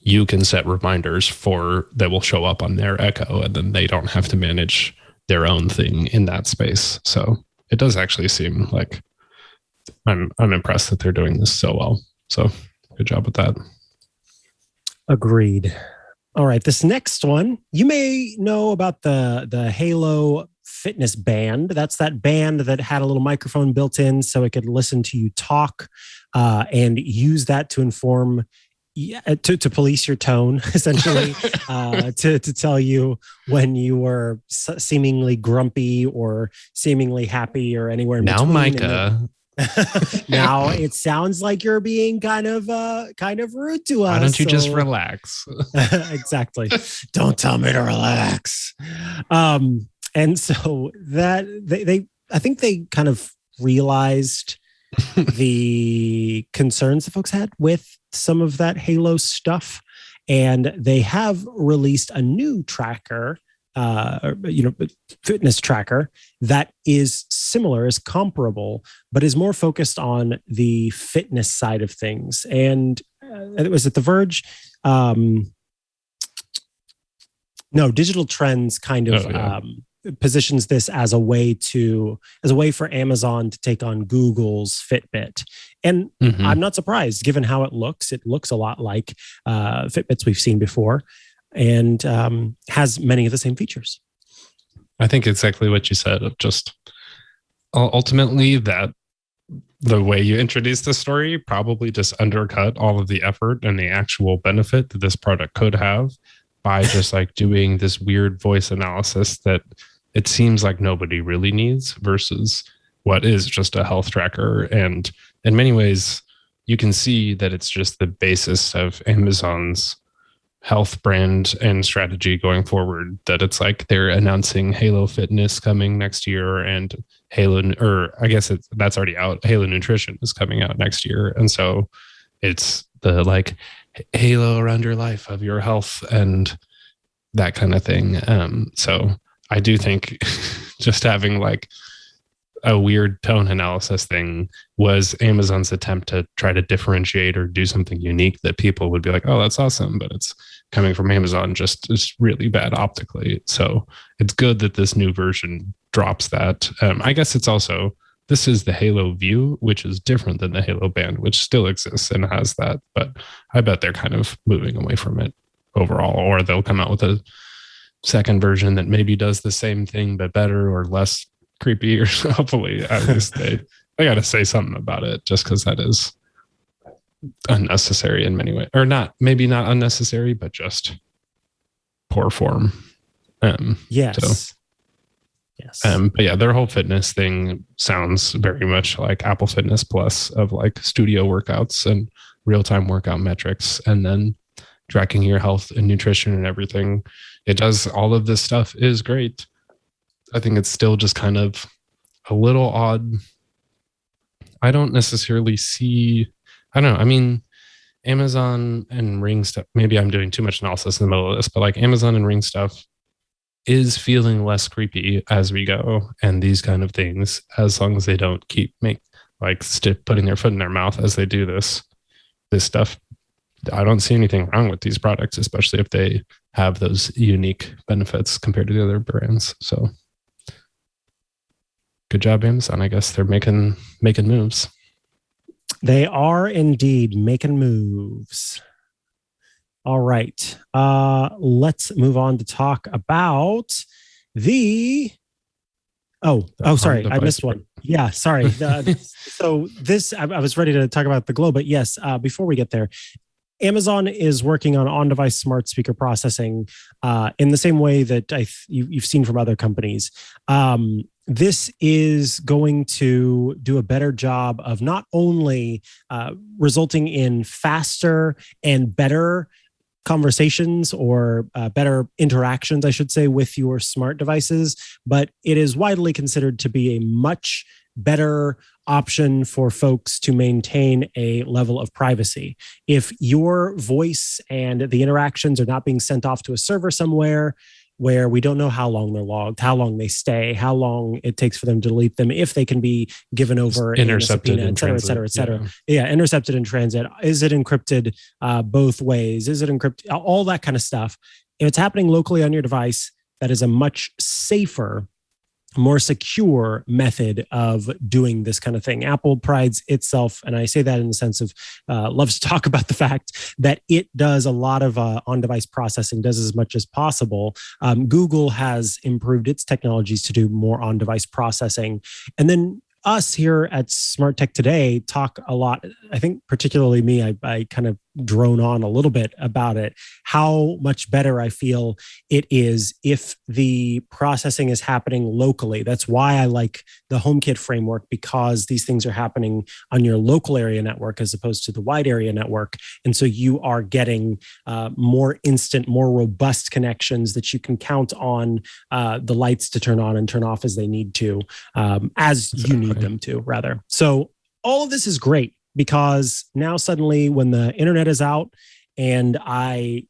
you can set reminders that will show up on their Echo, and then they don't have to manage their own thing in that space. So it does actually seem like I'm impressed that they're doing this so well. So good job with that. Agreed. All right, this next one, you may know about the Halo fitness band. That's that band that had a little microphone built in so it could listen to you talk and use that to inform, to police your tone, essentially, to tell you when you were seemingly grumpy or seemingly happy or anywhere in between. Now, Micah. Now it sounds like you're being kind of rude to us. Why don't you just relax? Exactly. Don't tell me to relax. And so that I think they kind of realized the concerns that folks had with some of that Halo stuff, and they have released a new tracker, fitness tracker that is similar, is comparable, but is more focused on the fitness side of things. And it was at The Verge. Digital Trends kind of positions this as a way for Amazon to take on Google's Fitbit. And I'm not surprised, given how it looks. It looks a lot like Fitbits we've seen before, and has many of the same features. I think exactly what you said. Of just ultimately that the way you introduced the story probably just undercut all of the effort and the actual benefit that this product could have. by just like doing this weird voice analysis that it seems like nobody really needs versus what is just a health tracker. And in many ways, you can see that it's just the basis of Amazon's health brand and strategy going forward, that it's like they're announcing Halo Fitness coming next year, and that's already out. Halo Nutrition is coming out next year. And so it's the like halo around your life of your health and that kind of thing. So I do think just having like a weird tone analysis thing was Amazon's attempt to try to differentiate or do something unique that people would be like, oh, that's awesome. But it's coming from Amazon, just is really bad optically. So it's good that this new version drops that. I guess it's also, this is the Halo View, which is different than the Halo Band, which still exists and has that. But I bet they're kind of moving away from it overall, or they'll come out with a second version that maybe does the same thing, but better or less creepy, or hopefully at least they got to say something about it, just because that is unnecessary in many ways, or maybe not unnecessary, but just poor form. Yes. But yeah, their whole fitness thing sounds very much like Apple Fitness Plus, of like studio workouts and real-time workout metrics, and then tracking your health and nutrition and everything. It does all of this stuff, is great. I think it's still just kind of a little odd. I don't necessarily see, I don't know. I mean, Amazon and Ring stuff, maybe I'm doing too much analysis in the middle of this, but like Amazon and Ring stuff is feeling less creepy as we go. And these kind of things, as long as they don't keep putting their foot in their mouth as they do this stuff, I don't see anything wrong with these products, especially if they have those unique benefits compared to the other brands. So good job, Amazon. I guess they're making moves. They are indeed making moves. All right. Let's move on to talk about sorry, I missed one. Yeah, sorry. So this, I was ready to talk about the Glow, but yes, before we get there, Amazon is working on-device smart speaker processing in the same way that you've seen from other companies. This is going to do a better job of not only resulting in faster and better conversations, or better interactions, I should say, with your smart devices, but it is widely considered to be a much better option for folks to maintain a level of privacy. If your voice and the interactions are not being sent off to a server somewhere where we don't know how long they're logged, how long they stay, how long it takes for them to delete them, if they can be given over intercepted in a subpoena, et cetera. Yeah, intercepted in transit. Is it encrypted both ways? Is it encrypted? All that kind of stuff. If it's happening locally on your device, that is a much safer, more secure method of doing this kind of thing. Apple prides itself, and I say that in the sense of loves to talk about the fact that it does a lot of on-device processing, does as much as possible. Google has improved its technologies to do more on-device processing. And then us here at Smart Tech Today talk a lot, I think particularly me, I kind of drone on a little bit about it, how much better I feel it is if the processing is happening locally. That's why I like the HomeKit framework, because these things are happening on your local area network as opposed to the wide area network. And so you are getting more instant, more robust connections that you can count on the lights to turn on and turn off as they need to, you need them to, rather. So all of this is great, because now suddenly when the internet is out and I,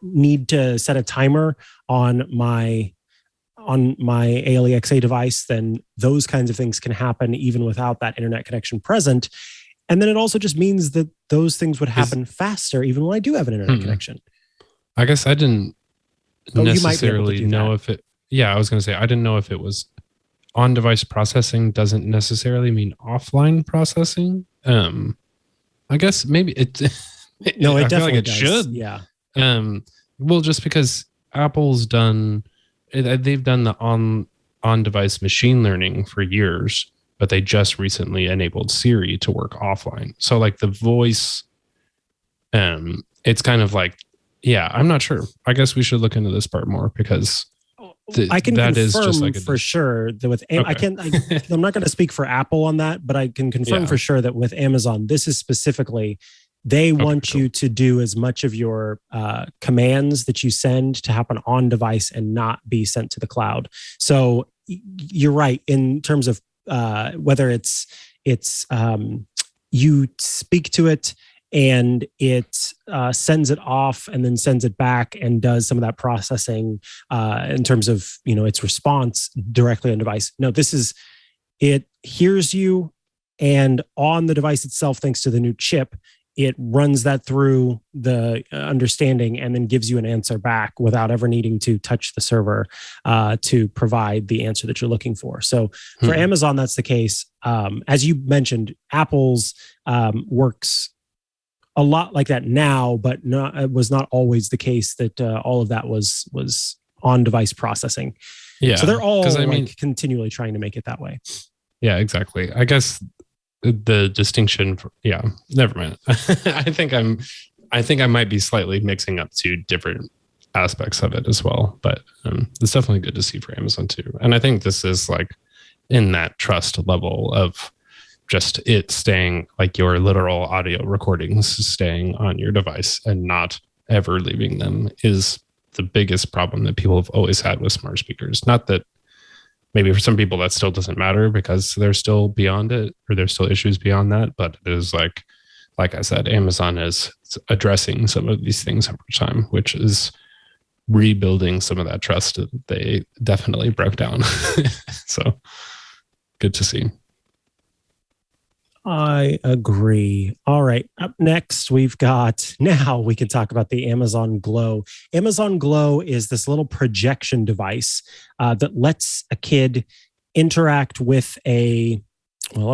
need to set a timer on my ALEXA device, then those kinds of things can happen even without that internet connection present. And then it also just means that those things would happen faster even when I do have an internet connection. I guess I didn't necessarily know if it, I was going to say, I didn't know if it was on-device processing doesn't necessarily mean offline processing. I guess maybe it. No, it I definitely feel like it does. should. Yeah. Well, just because Apple's done, they've done the on-device machine learning for years, but they just recently enabled Siri to work offline. So like the voice, it's kind of like Yeah, I'm not sure. I guess we should look into this part more because I can that confirm is just like for sure that with Okay. I'm not going to speak for Apple on that, but I can confirm for sure that with Amazon, this is specifically they want you to do as much of your commands that you send to happen on device and not be sent to the cloud. So you're right in terms of whether it's you speak to it and it sends it off and then sends it back and does some of that processing in terms of its response directly on device. No, it hears you, and on the device itself, thanks to the new chip, it runs that through the understanding and then gives you an answer back without ever needing to touch the server to provide the answer that you're looking for. So for Amazon, that's the case. As you mentioned, Apple's works a lot like that now, but it was not always the case that all of that was on-device processing. Yeah. So they're all continually trying to make it that way. Yeah, exactly. I guess the distinction never mind. I think I might be slightly mixing up two different aspects of it as well, but it's definitely good to see for Amazon too. And I think this is like in that trust level of just it staying, like your literal audio recordings staying on your device and not ever leaving them is the biggest problem that people have always had with smart speakers. Not that maybe for some people that still doesn't matter because they're still beyond it or there's still issues beyond that, but it is like I said, Amazon is addressing some of these things over time, which is rebuilding some of that trust that they definitely broke down. So good to see. I agree. All right. Up next, now we can talk about the Amazon Glow. Amazon Glow is this little projection device that lets a kid interact with a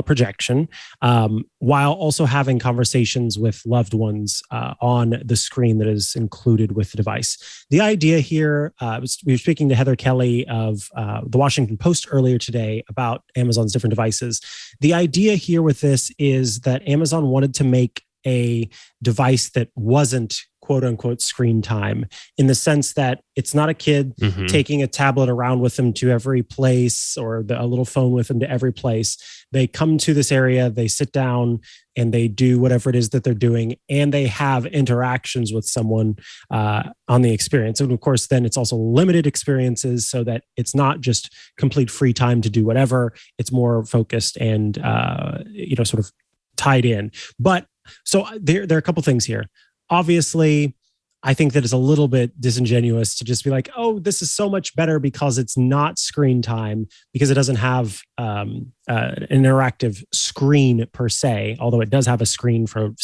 projection while also having conversations with loved ones on the screen that is included with the device. The idea here, we were speaking to Heather Kelly of the Washington Post earlier today about Amazon's different devices. The idea here with this is that Amazon wanted to make a device that wasn't quote unquote screen time, in the sense that it's not a kid taking a tablet around with them to every place or a little phone with them to every place. They come to this area, they sit down and they do whatever it is that they're doing, and they have interactions with someone on the experience. And of course, then it's also limited experiences so that it's not just complete free time to do whatever. It's more focused and, sort of tied in. But so there are a couple things here. Obviously, I think that it's a little bit disingenuous to just be like, oh, this is so much better because it's not screen time, because it doesn't have an interactive screen per se, although it does have a screen for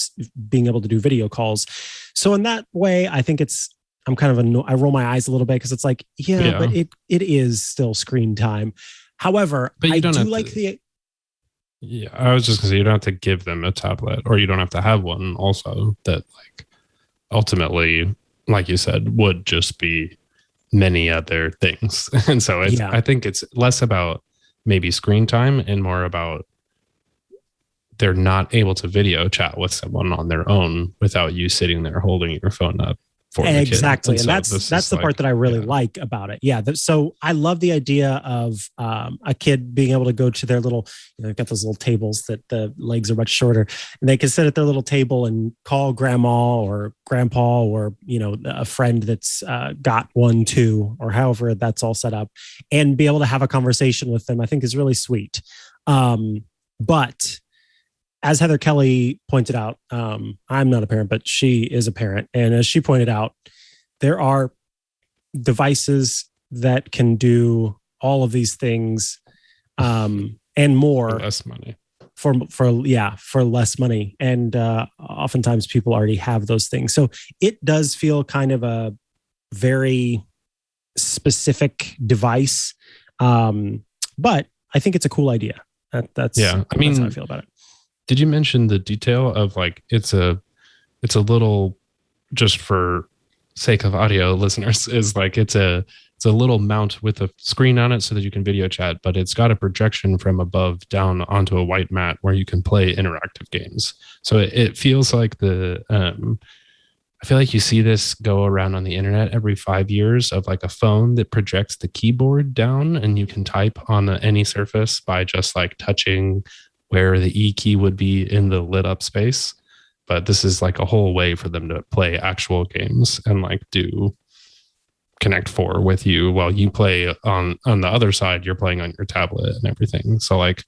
being able to do video calls. So in that way, I think I'm kind of I roll my eyes a little bit because it's like, but it is still screen time. However, I do like Yeah, I was just going to say, you don't have to give them a tablet, or you don't have to have one also that ultimately, like you said, would just be many other things. And so I think it's less about maybe screen time and more about they're not able to video chat with someone on their own without you sitting there holding your phone up. Exactly. And that's the part that I really like about it. Yeah. So I love the idea of a kid being able to go to their little, they've got those little tables that the legs are much shorter, and they can sit at their little table and call grandma or grandpa or, a friend that's got one too, or however that's all set up, and be able to have a conversation with them, I think is really sweet. But as Heather Kelly pointed out, I'm not a parent, but she is a parent. And as she pointed out, there are devices that can do all of these things and more. For less money. For less money. And oftentimes people already have those things. So it does feel kind of a very specific device. But I think it's a cool idea. That's how I feel about it. Did you mention the detail of it's a little, just for sake of audio listeners, is it's a little mount with a screen on it so that you can video chat, but it's got a projection from above down onto a white mat where you can play interactive games. So it feels like the I feel like you see this go around on the internet every 5 years of like a phone that projects the keyboard down and you can type on any surface by just like touching where the E key would be in the lit up space. But this is like a whole way for them to play actual games and like do Connect 4 with you while you play on the other side, you're playing on your tablet and everything. So like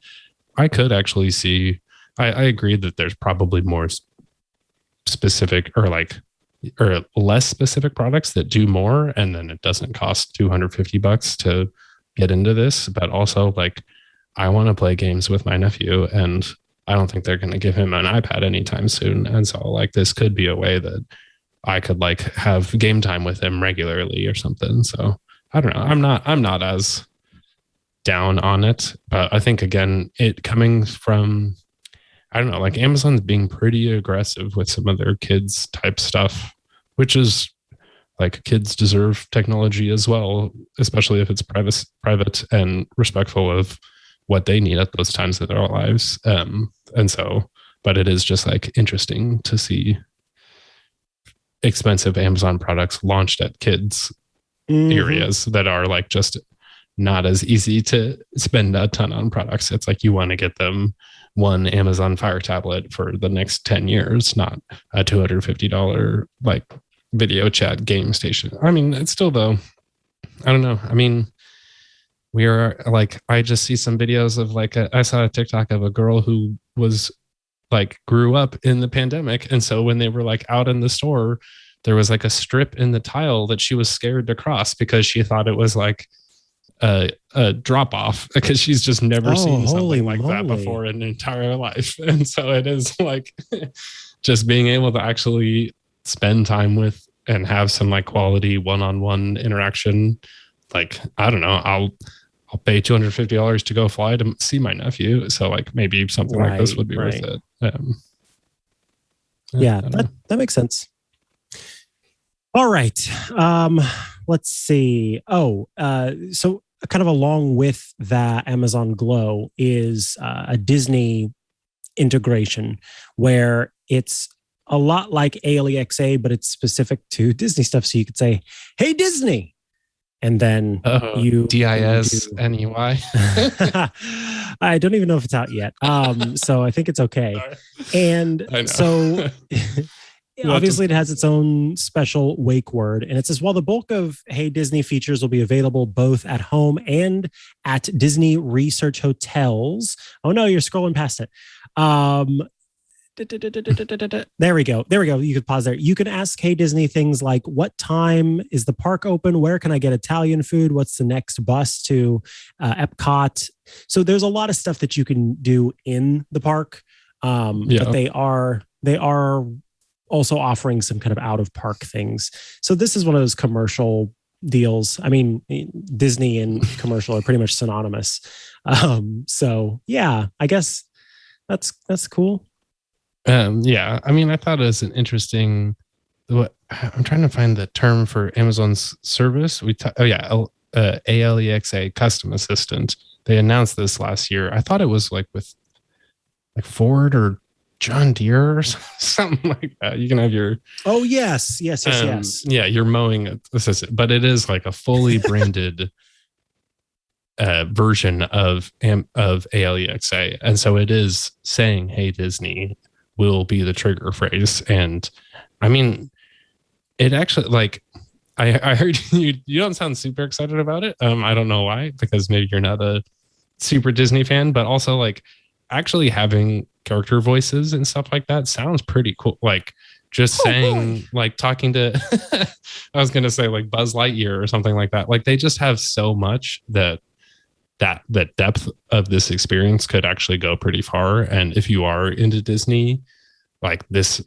I could actually see, I agree that there's probably more specific or less specific products that do more, and then it doesn't cost $250 to get into this. But also like I want to play games with my nephew, and I don't think they're going to give him an iPad anytime soon. And so like this could be a way that I could like have game time with him regularly or something. So I don't know. I'm not as down on it, but I think again, it coming from, I don't know, like Amazon's being pretty aggressive with some of their kids type stuff, which is like kids deserve technology as well, especially if it's private and respectful of what they need at those times of their lives. And so, but it is just like interesting to see expensive Amazon products launched at kids areas that are like just not as easy to spend a ton on products. It's like you want to get them one Amazon Fire tablet for the next 10 years, not a $250 like video chat game station. I mean, it's still though, I don't know. I mean, we are like, I just see some videos of like, I saw a TikTok of a girl who was like grew up in the pandemic. And so when they were like out in the store, there was like a strip in the tile that she was scared to cross because she thought it was like a drop off, because she's just never seen something like that before in her entire life. And so it is like just being able to actually spend time with and have some like quality one-on-one interaction. Like, I don't know, I'll pay $250 to go fly to see my nephew. So like maybe something like this would be worth it. Yeah, that makes sense. All right. Let's see. So kind of along with that Amazon Glow is a Disney integration where it's a lot like Alexa, but it's specific to Disney stuff. So you could say, "Hey Disney," and then you DISNEY. I don't even know if it's out yet. So I think it's okay. And so obviously it has its own special wake word. And it says, while the bulk of Hey Disney features will be available both at home and at Disney research hotels. Oh no, you're scrolling past it. There we go. You could pause there. You can ask Hey Disney things like, what time is the park open? Where can I get Italian food? What's the next bus to Epcot? So there's a lot of stuff that you can do in the park. But they are also offering some kind of out of park things. So this is one of those commercial deals. I mean, Disney and commercial are pretty much synonymous. So yeah, I guess that's cool. Yeah, I mean, I thought it was an interesting. I'm trying to find the term for Amazon's service. Alexa Custom Assistant. They announced this last year. I thought it was like with like Ford or John Deere or something like that. You can have your yes. Yeah, you're mowing assistant, but it is like a fully branded version of Alexa, and so it is saying "Hey Disney" will be the trigger phrase. And I mean, it actually, like, I heard you don't sound super excited about it. I don't know why, because maybe you're not a super Disney fan, but also like actually having character voices and stuff like that sounds pretty cool. Like just saying, like talking to, I was going to say like Buzz Lightyear or something like that. Like they just have so much that depth of this experience could actually go pretty far. And if you are into Disney, like this,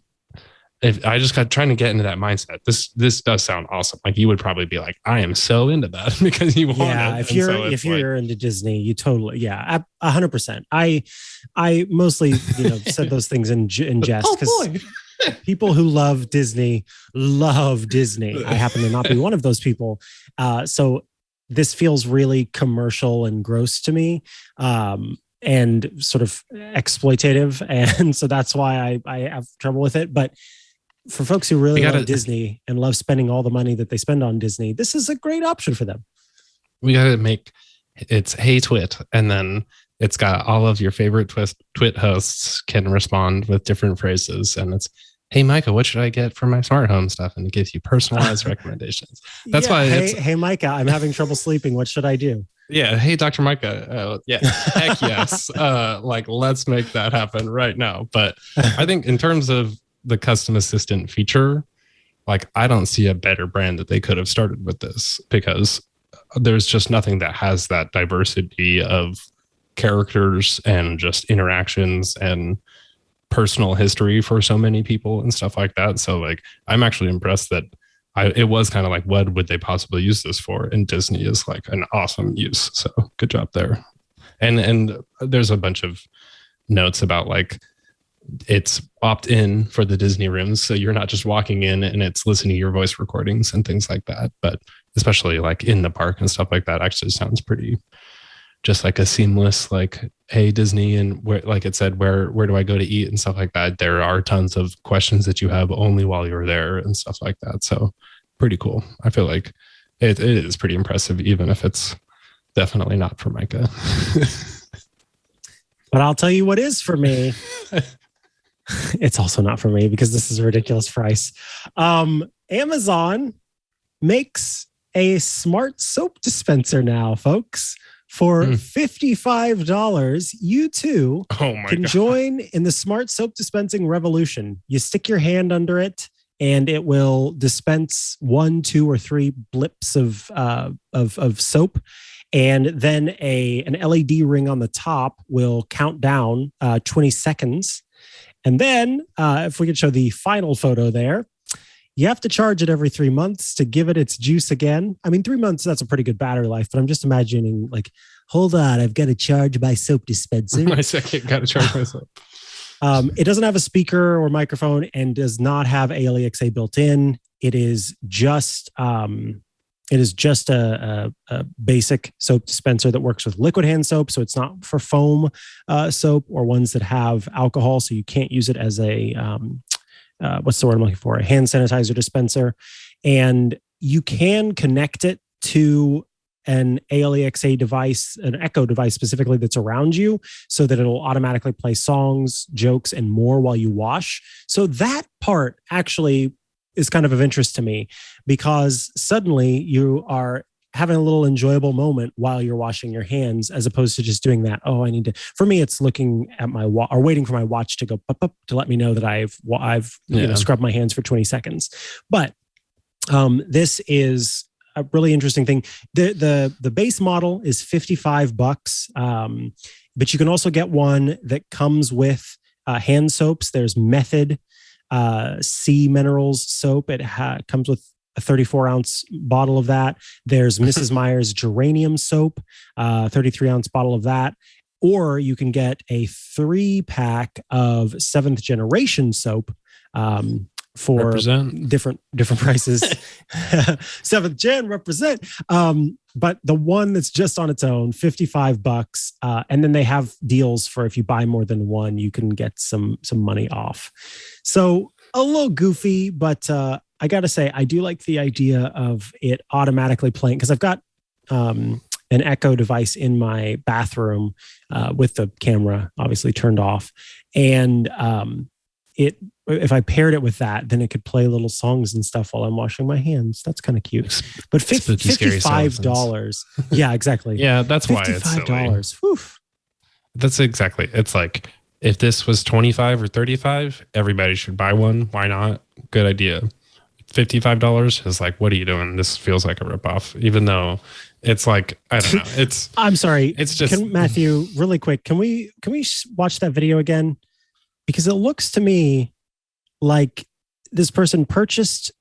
if I just got trying to get into that mindset, this does sound awesome. Like you would probably be like, I am so into that because you want it. Yeah, if you're into Disney, you totally 100%. I mostly said those things in jest because people who love Disney. I happen to not be one of those people. So this feels really commercial and gross to me, and sort of exploitative. And so that's why I have trouble with it. But For folks who really love Disney and love spending all the money that they spend on Disney, this is a great option for them. We got to make it's Hey Twit, and then it's got all of your favorite Twit hosts can respond with different phrases, and it's, hey Micah, what should I get for my smart home stuff? And it gives you personalized recommendations. That's why. Hey Micah, I'm having trouble sleeping. What should I do? Yeah. Hey, Dr. Micah. Yeah. Heck yes. Like, let's make that happen right now. But I think in terms of the custom assistant feature, like, I don't see a better brand that they could have started with this, because there's just nothing that has that diversity of characters and just interactions and personal history for so many people and stuff like that. So like, I'm actually impressed that it was kind of like, what would they possibly use this for? And Disney is like an awesome use. So good job there. And there's a bunch of notes about like, it's opt-in for the Disney rooms. So you're not just walking in and it's listening to your voice recordings and things like that. But especially like in the park and stuff like that actually sounds pretty just like a seamless, like, hey Disney, and where, like it said, where do I go to eat and stuff like that. There are tons of questions that you have only while you're there and stuff like that. So pretty cool. I feel like it is pretty impressive, even if it's definitely not for Micah. But I'll tell you what is for me. It's also not for me because this is a ridiculous price. Amazon makes a smart soap dispenser now, folks. For $55, you too can join in the smart soap dispensing revolution. You stick your hand under it, and it will dispense 1, 2, or 3 blips of soap, and then an LED ring on the top will count down 20 seconds. And then, if we could show the final photo there, you have to charge it every 3 months to give it its juice again. I mean, 3 months, that's a pretty good battery life, but I'm just imagining like, hold on, I've got to charge my soap dispenser. My second, got to charge my soap. It doesn't have a speaker or microphone and does not have ALEXA built in. It is just a basic soap dispenser that works with liquid hand soap. So it's not for foam soap or ones that have alcohol. So you can't use it as a what's the word I'm looking for? A hand sanitizer dispenser. And you can connect it to an ALEXA device, an Echo device specifically that's around you, so that it'll automatically play songs, jokes, and more while you wash. So that part actually is kind of interest to me, because suddenly you are having a little enjoyable moment while you're washing your hands, as opposed to just doing that. Oh, I need to. For me, it's looking at my or waiting for my watch to go up to let me know that I've scrubbed my hands for 20 seconds. But this is a really interesting thing. The base model is $55, but you can also get one that comes with hand soaps. There's Method Sea Minerals soap. It comes with a 34-ounce bottle of that. There's Mrs. Meyer's Geranium soap, 33-ounce bottle of that. Or you can get a 3-pack of 7th generation soap for different prices. 7th gen represent. But the one that's just on its own, $55. And then they have deals for if you buy more than one, you can get some money off. So a little goofy, but I got to say, I do like the idea of it automatically playing, because I've got an Echo device in my bathroom with the camera obviously turned off. And if I paired it with that, then it could play little songs and stuff while I'm washing my hands. That's kind of cute. But $55. Yeah, exactly. Yeah, that's why it's $55. That's exactly. It's like, if this was 25 or 35, everybody should buy one. Why not? Good idea. $55 is like, what are you doing? This feels like a ripoff, even though it's like, I don't know. It's. I'm sorry. It's just Matthew, really quick. Can we watch that video again? Because it looks to me like this person purchased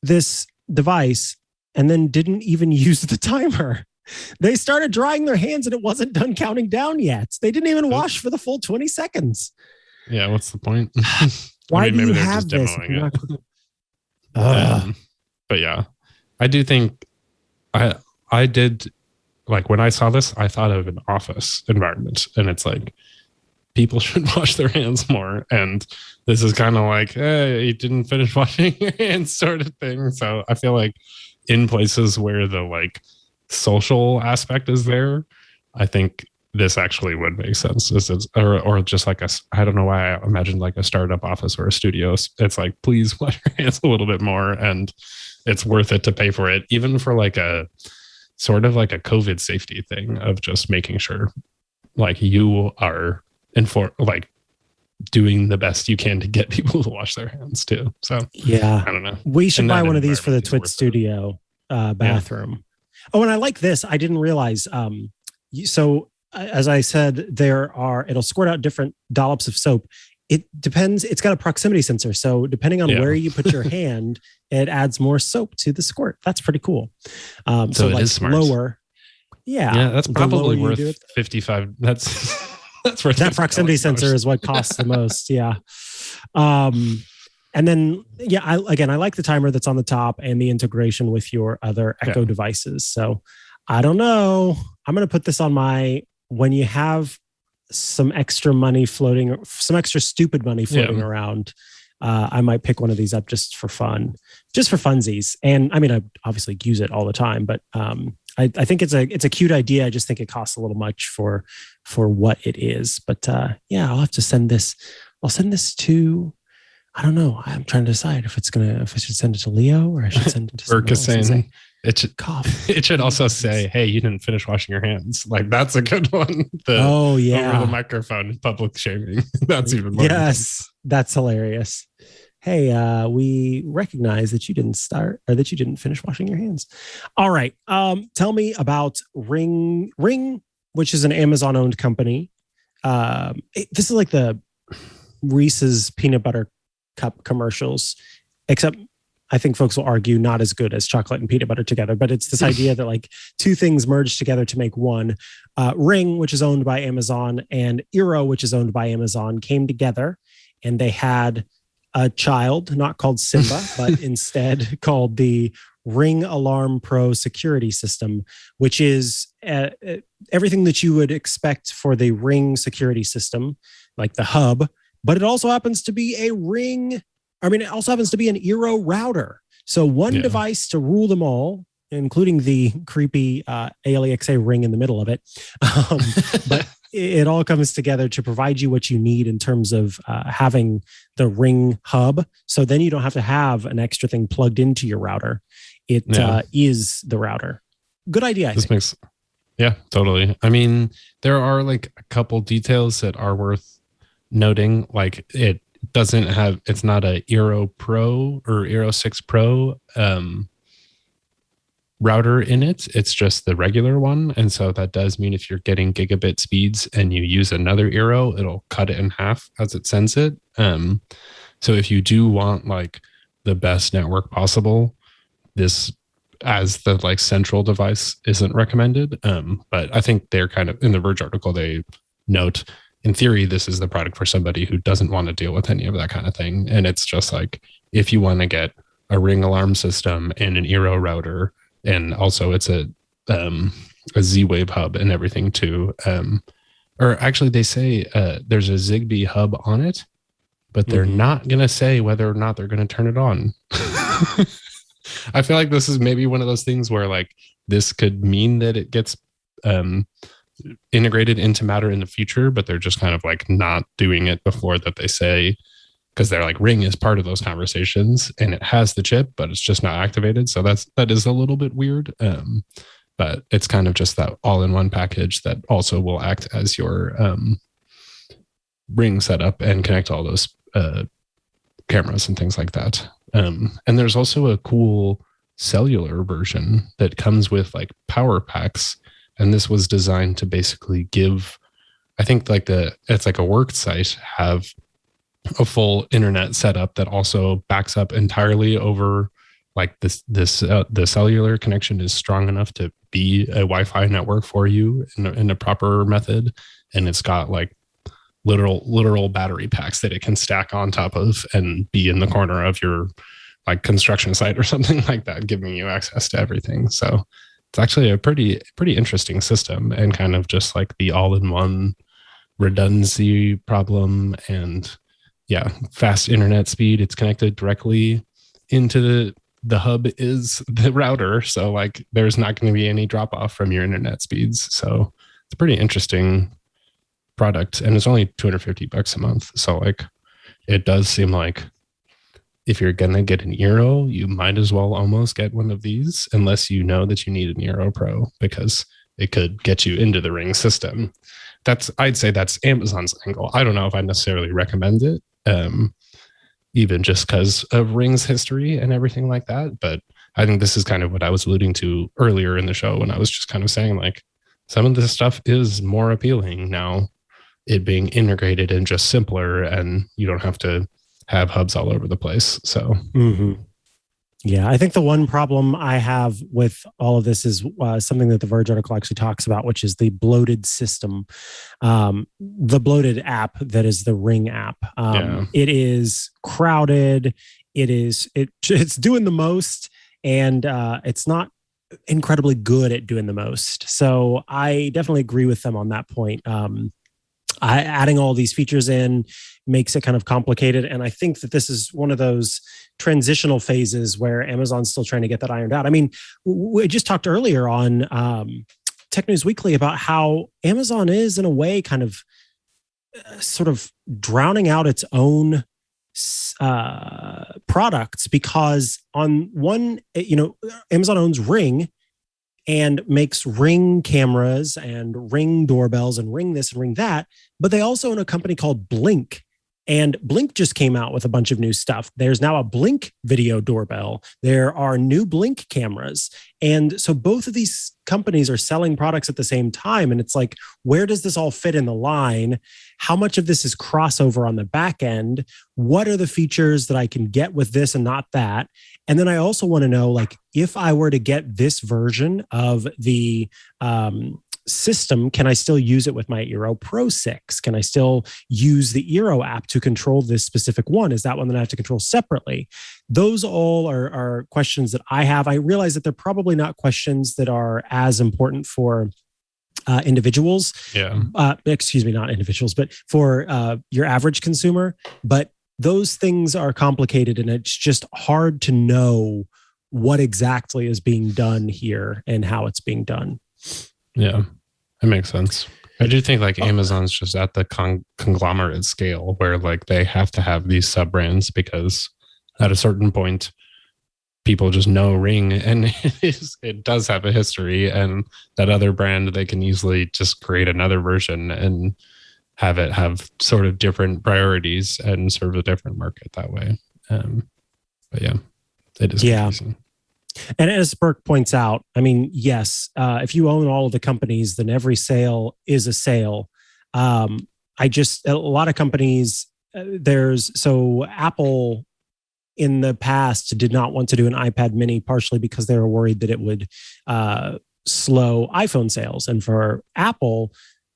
this device and then didn't even use the timer. They started drying their hands and it wasn't done counting down yet. They didn't even wash for the full 20 seconds. Yeah, what's the point? Why do you have this? But yeah, I do think I did, like, when I saw this, I thought of an office environment, and it's like, people should wash their hands more. And this is kind of like, hey, you didn't finish washing your hands sort of thing. So I feel like in places where the like social aspect is there, I think this actually would make sense. Or just like I don't know why I imagined like a startup office or a studio. It's like, please wash your hands a little bit more, and it's worth it to pay for it, even for like a sort of like a COVID safety thing of just making sure like you are like doing the best you can to get people to wash their hands too. So yeah, I don't know. We should buy one of these for the Twit Studio bathroom. Yeah. Oh, and I like this. I didn't realize. So as I said, it'll squirt out different dollops of soap. It depends. It's got a proximity sensor. So depending on where you put your hand, it adds more soap to the squirt. That's pretty cool. So it like is smart. Lower. Yeah. That's probably worth 55. That's worth that proximity sensor is what costs the most. Yeah. And then, I like the timer that's on the top and the integration with your other Echo devices. So I don't know. I'm going to put this on when you have some extra money floating, some extra stupid money floating around, I might pick one of these up just for fun, just for funsies. And I mean, I obviously use it all the time, but I think it's a cute idea. I just think it costs a little much for what it is. But I'll have to send this. I'll send this to, I don't know. I'm trying to decide if I should send it to Leo or I should send it to someone else. It should also say, hey, you didn't finish washing your hands. Like, that's a good one. Over the microphone, public shaming. That's even more. Yes, that's hilarious. Hey, we recognize that you didn't finish washing your hands. All right. Tell me about Ring, which is an Amazon-owned company. This is like the Reese's peanut butter cup commercials, except I think folks will argue not as good as chocolate and peanut butter together, but it's this idea that like two things merge together to make one. Ring, which is owned by Amazon, and Eero, which is owned by Amazon, came together and they had a child, not called Simba, but instead called the Ring Alarm Pro security system, which is everything that you would expect for the Ring security system, like the hub, but it also happens to be it also happens to be an Eero router. So one device to rule them all, including the creepy ALEXA ring in the middle of it. But it all comes together to provide you what you need in terms of having the Ring hub. So then you don't have to have an extra thing plugged into your router. It is the router. Good idea, I think. Yeah, totally. I mean, there are like a couple details that are worth noting. Like it's not a Eero Pro or Eero 6 Pro router in it. It's just the regular one. And so that does mean if you're getting gigabit speeds and you use another Eero, it'll cut it in half as it sends it. So if you do want like the best network possible, this as the like central device isn't recommended. But I think they're kind of in the Verge article, they note, in theory, this is the product for somebody who doesn't want to deal with any of that kind of thing. And it's just like, if you want to get a Ring alarm system and an Eero router, and also it's a Z-Wave hub and everything too. Or actually they say there's a Zigbee hub on it, but they're not going to say whether or not they're going to turn it on. I feel like this is maybe one of those things where like this could mean that it gets integrated into Matter in the future, but they're just kind of like not doing it before that they say, because they're like Ring is part of those conversations and it has the chip, but it's just not activated. So that is a little bit weird. But it's kind of just that all-in-one package that also will act as your Ring setup and connect all those cameras and things like that. And there's also a cool cellular version that comes with like power packs. And this was designed to basically give, I think like it's like a work site, have a full internet setup that also backs up entirely over like the cellular connection is strong enough to be a Wi-Fi network for you in a proper method. And it's got like literal battery packs that it can stack on top of and be in the corner of your like construction site or something like that, giving you access to everything. So it's actually a pretty interesting system and kind of just like the all-in-one redundancy problem and fast internet speed. It's connected directly into the hub is the router. So like there's not going to be any drop off from your internet speeds. So it's a pretty interesting product, and it's only $250 a month. So like it does seem like if you're going to get an Eero, you might as well almost get one of these, unless you know that you need an Eero Pro, because it could get you into the Ring system. I'd say that's Amazon's angle. I don't know if I necessarily recommend it, even just because of Ring's history and everything like that. But I think this is kind of what I was alluding to earlier in the show when I was just kind of saying like some of this stuff is more appealing now, it being integrated and just simpler, and you don't have to have hubs all over the place. So, yeah, I think the one problem I have with all of this is something that the Verge article actually talks about, which is the bloated system, the bloated app that is the Ring app. It is crowded. It's doing the most, and it's not incredibly good at doing the most. So I definitely agree with them on that point. Adding all these features in makes it kind of complicated. And I think that this is one of those transitional phases where Amazon's still trying to get that ironed out. I mean, we just talked earlier on Tech News Weekly about how Amazon is in a way kind of sort of drowning out its own products, because on one, Amazon owns Ring and makes Ring cameras and Ring doorbells and Ring this and Ring that. But they also own a company called Blink. And Blink just came out with a bunch of new stuff. There's now a Blink video doorbell. There are new Blink cameras. And so both of these companies are selling products at the same time. And it's like, where does this all fit in the line? How much of this is crossover on the back end? What are the features that I can get with this and not that? And then I also want to know, like, if I were to get this version of the system, can I still use it with my Eero Pro 6? Can I still use the Eero app to control this specific one? Is that one that I have to control separately? Those all are questions that I have. I realize that they're probably not questions that are as important for individuals. Excuse me, not individuals, but for your average consumer. But those things are complicated, and it's just hard to know what exactly is being done here and how it's being done. Yeah, that makes sense. I do think like Amazon's just at the conglomerate scale where like they have to have these sub brands, because at a certain point, people just know Ring, and it does have a history, and that other brand, they can easily just create another version and have it have sort of different priorities and serve a different market that way. But yeah, it is confusing. And as Burke points out, I mean, yes, if you own all of the companies, then every sale is a sale. A lot of companies, Apple in the past did not want to do an iPad mini, partially because they were worried that it would slow iPhone sales. And for Apple,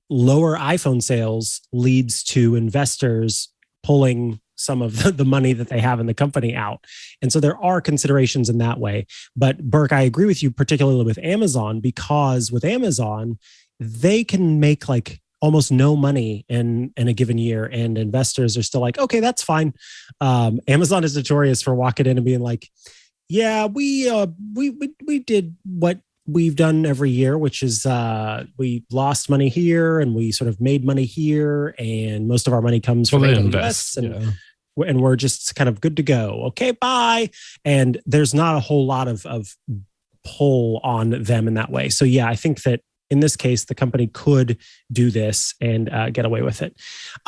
lower iPhone sales leads to investors pulling some of the money that they have in the company out. And so there are considerations in that way. But Burke, I agree with you, particularly with Amazon, because with Amazon, they can make like almost no money in a given year, and investors are still like, okay, that's fine. Amazon is notorious for walking in and being like, yeah, we did what we've done every year, which is we lost money here and we sort of made money here, and most of our money comes from AWS, and we're just kind of good to go. Okay, bye. And there's not a whole lot of pull on them in that way. So yeah, I think that in this case, the company could do this and get away with it.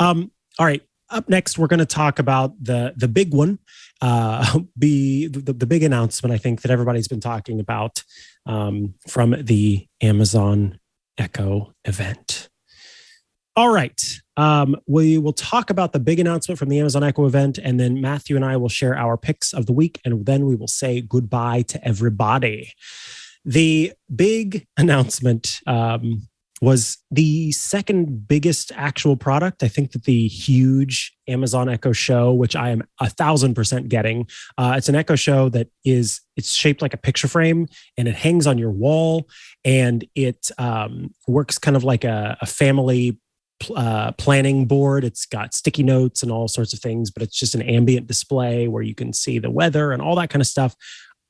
All right. Up next, we're going to talk about the big one, the big announcement, I think, that everybody's been talking about from the Amazon Echo event. All right. We will talk about the big announcement from the Amazon Echo event, and then Matthew and I will share our picks of the week, and then we will say goodbye to everybody. The big announcement was the second biggest actual product. I think that the huge Amazon Echo Show, which I am 1,000% getting, it's an Echo Show that it's shaped like a picture frame, and it hangs on your wall, and it works kind of like a family planning board. It's got sticky notes and all sorts of things, but it's just an ambient display where you can see the weather and all that kind of stuff.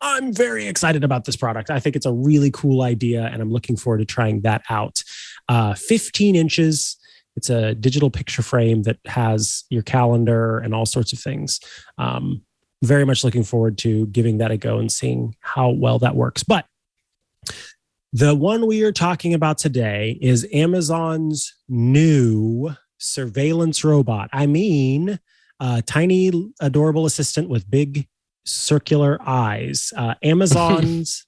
I'm very excited about this product. I think it's a really cool idea, and I'm looking forward to trying that out. 15 inches. It's a digital picture frame that has your calendar and all sorts of things. Very much looking forward to giving that a go and seeing how well that works. But the one we are talking about today is Amazon's new surveillance robot. I mean, a tiny, adorable assistant with big circular eyes. Amazon's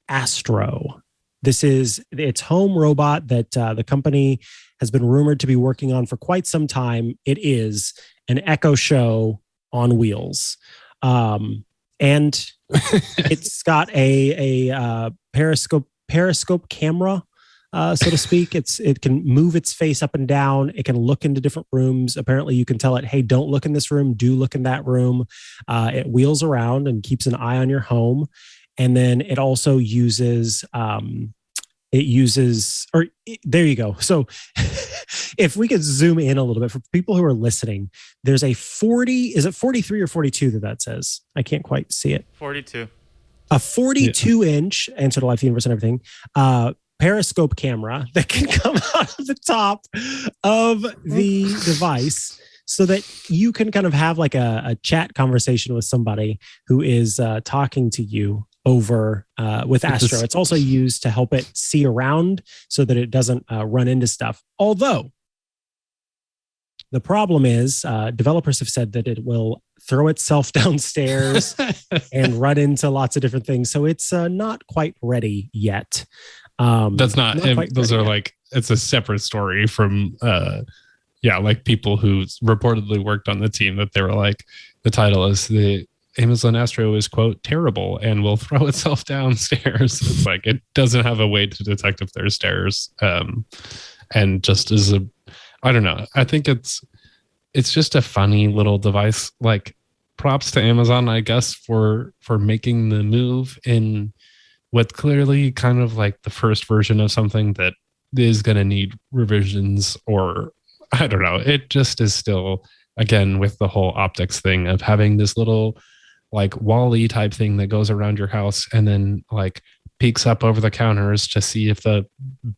Astro. This is its home robot that the company has been rumored to be working on for quite some time. It is an Echo Show on wheels. And it's got a periscope camera, so to speak. It can move its face up and down. It can look into different rooms. Apparently you can tell it, hey, don't look in this room, do look in that room. It wheels around and keeps an eye on your home. And then it also uses, there you go. So if we could zoom in a little bit for people who are listening, there's a 43 or 42 that says? I can't quite see it. 42. A 42 inch, answer to live, the universe and everything, periscope camera that can come out of the top of the device so that you can kind of have like a chat conversation with somebody who is talking to you over with Astro. It's also used to help it see around so that it doesn't run into stuff. Although the problem is developers have said that it will throw itself downstairs and run into lots of different things. So it's not quite ready yet. Those are like, it's a separate story from, like people who reportedly worked on the team that they were like, the title is the Amazon Astro is, quote, terrible and will throw itself downstairs. It's like, it doesn't have a way to detect if there's stairs. And just as I don't know. I think it's just a funny little device. Like, props to Amazon, I guess, for making the move in what clearly kind of like the first version of something that is going to need revisions, or I don't know. It just is still, again, with the whole optics thing of having this little like Wall-E type thing that goes around your house and then like peeks up over the counters to see if the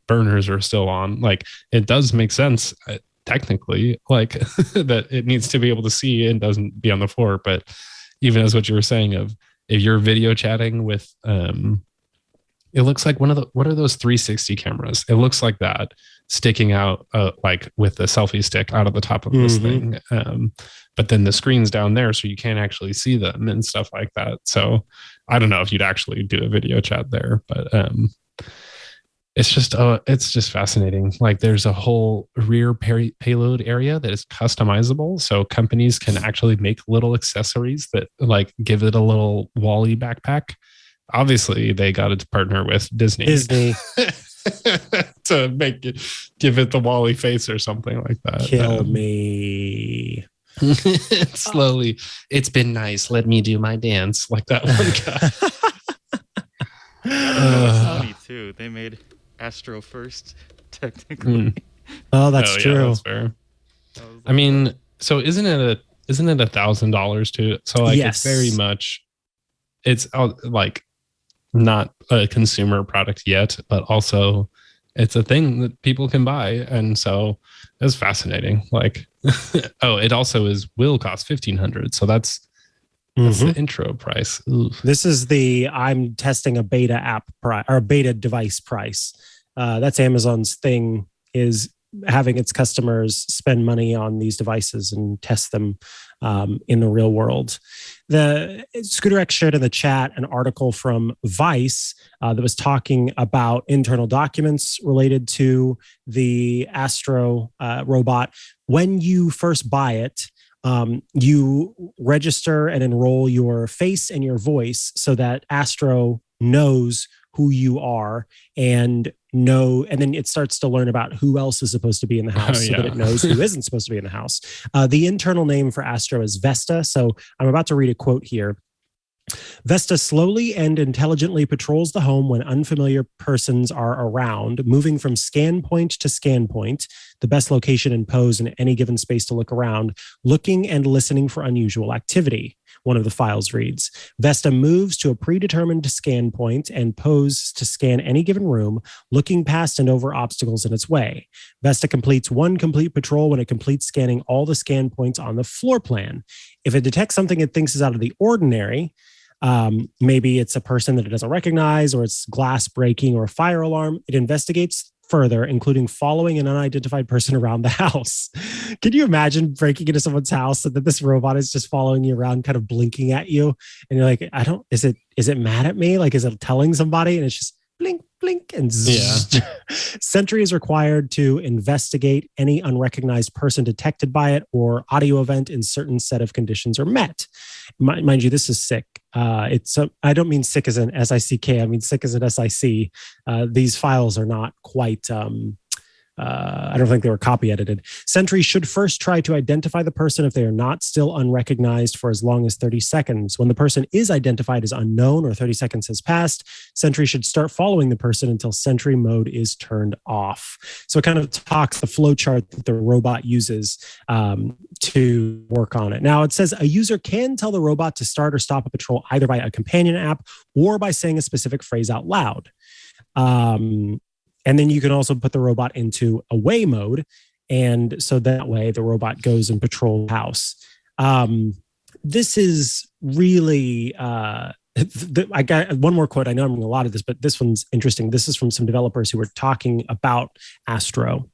burners are still on. Like, it does make sense technically, like that it needs to be able to see and doesn't be on the floor. But even as what you were saying of if you're video chatting with, it looks like what are those 360 cameras? It looks like that sticking out like with the selfie stick out of the top of this thing. But then the screen's down there, so you can't actually see them and stuff like that. So I don't know if you'd actually do a video chat there, but it's just fascinating. Like, there's a whole rear payload area that is customizable, so companies can actually make little accessories that like give it a little Wall-E backpack. Obviously, they got to partner with Disney to give it the Wall-E face or something like that. Kill me. Slowly, it's been nice. Let me do my dance, like that one guy. Sony too. They made Astro first, technically. Oh, that's true. Yeah, that's fair. I mean, so isn't it $1,000 too? So like, yes. It's very much, it's like not a consumer product yet, but also it's a thing that people can buy, and so it's fascinating. Like, it also will cost $1,500, so that's the intro price. Ooh. This is I'm testing a beta app price or beta device price. That's Amazon's thing, is having its customers spend money on these devices and test them in the real world. The Scooter X shared in the chat an article from Vice that was talking about internal documents related to the Astro robot. When you first buy it, you register and enroll your face and your voice so that Astro knows who you are and then it starts to learn about who else is supposed to be in the house so that it knows who isn't supposed to be in the house. The internal name for Astro is Vesta. So I'm about to read a quote here. Vesta slowly and intelligently patrols the home when unfamiliar persons are around, moving from scan point to scan point, the best location and pose in any given space to look around, looking and listening for unusual activity. One of the files reads, Vesta moves to a predetermined scan point and pose to scan any given room, looking past and over obstacles in its way. Vesta completes one complete patrol when it completes scanning all the scan points on the floor plan. If it detects something it thinks is out of the ordinary, maybe it's a person that it doesn't recognize, or it's glass breaking or a fire alarm, it investigates further, including following an unidentified person around the house. Can you imagine breaking into someone's house and that this robot is just following you around, kind of blinking at you? And you're like, is it mad at me? Like, is it telling somebody? And it's just blink, blink, and zzz. Yeah. Sentry is required to investigate any unrecognized person detected by it or audio event in certain set of conditions are met. Mind you, this is sick. I don't mean sick as an S-I-C-K. I mean sick as an S-I-C. These files are not quite... I don't think they were copy edited. Sentry should first try to identify the person if they are not still unrecognized for as long as 30 seconds. When the person is identified as unknown or 30 seconds has passed, Sentry should start following the person until Sentry mode is turned off. So it kind of talks the flow chart that the robot uses to work on it. Now it says a user can tell the robot to start or stop a patrol either by a companion app or by saying a specific phrase out loud. And then you can also put the robot into away mode. And so that way the robot goes and patrols the house. This is really, I got one more quote. I know I'm reading a lot of this, but this one's interesting. This is from some developers who were talking about Astro.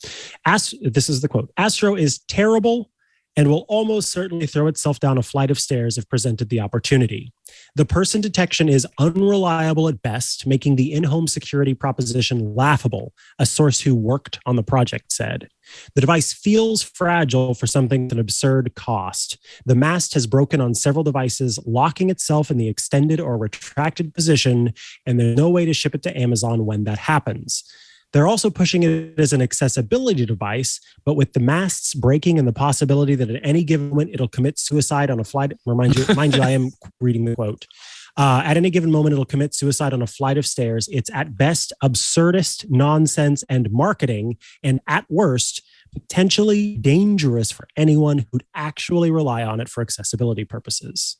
This is the quote. Astro is terrible and will almost certainly throw itself down a flight of stairs if presented the opportunity. The person detection is unreliable at best, making the in-home security proposition laughable, a source who worked on the project said. The device feels fragile for something with an absurd cost. The mast has broken on several devices, locking itself in the extended or retracted position, and there's no way to ship it to Amazon when that happens. They're also pushing it as an accessibility device, but with the masts breaking and the possibility that at any given moment it'll commit suicide on a flight. Mind you, I am reading the quote. At any given moment, it'll commit suicide on a flight of stairs. It's at best absurdist nonsense and marketing, and at worst, potentially dangerous for anyone who'd actually rely on it for accessibility purposes.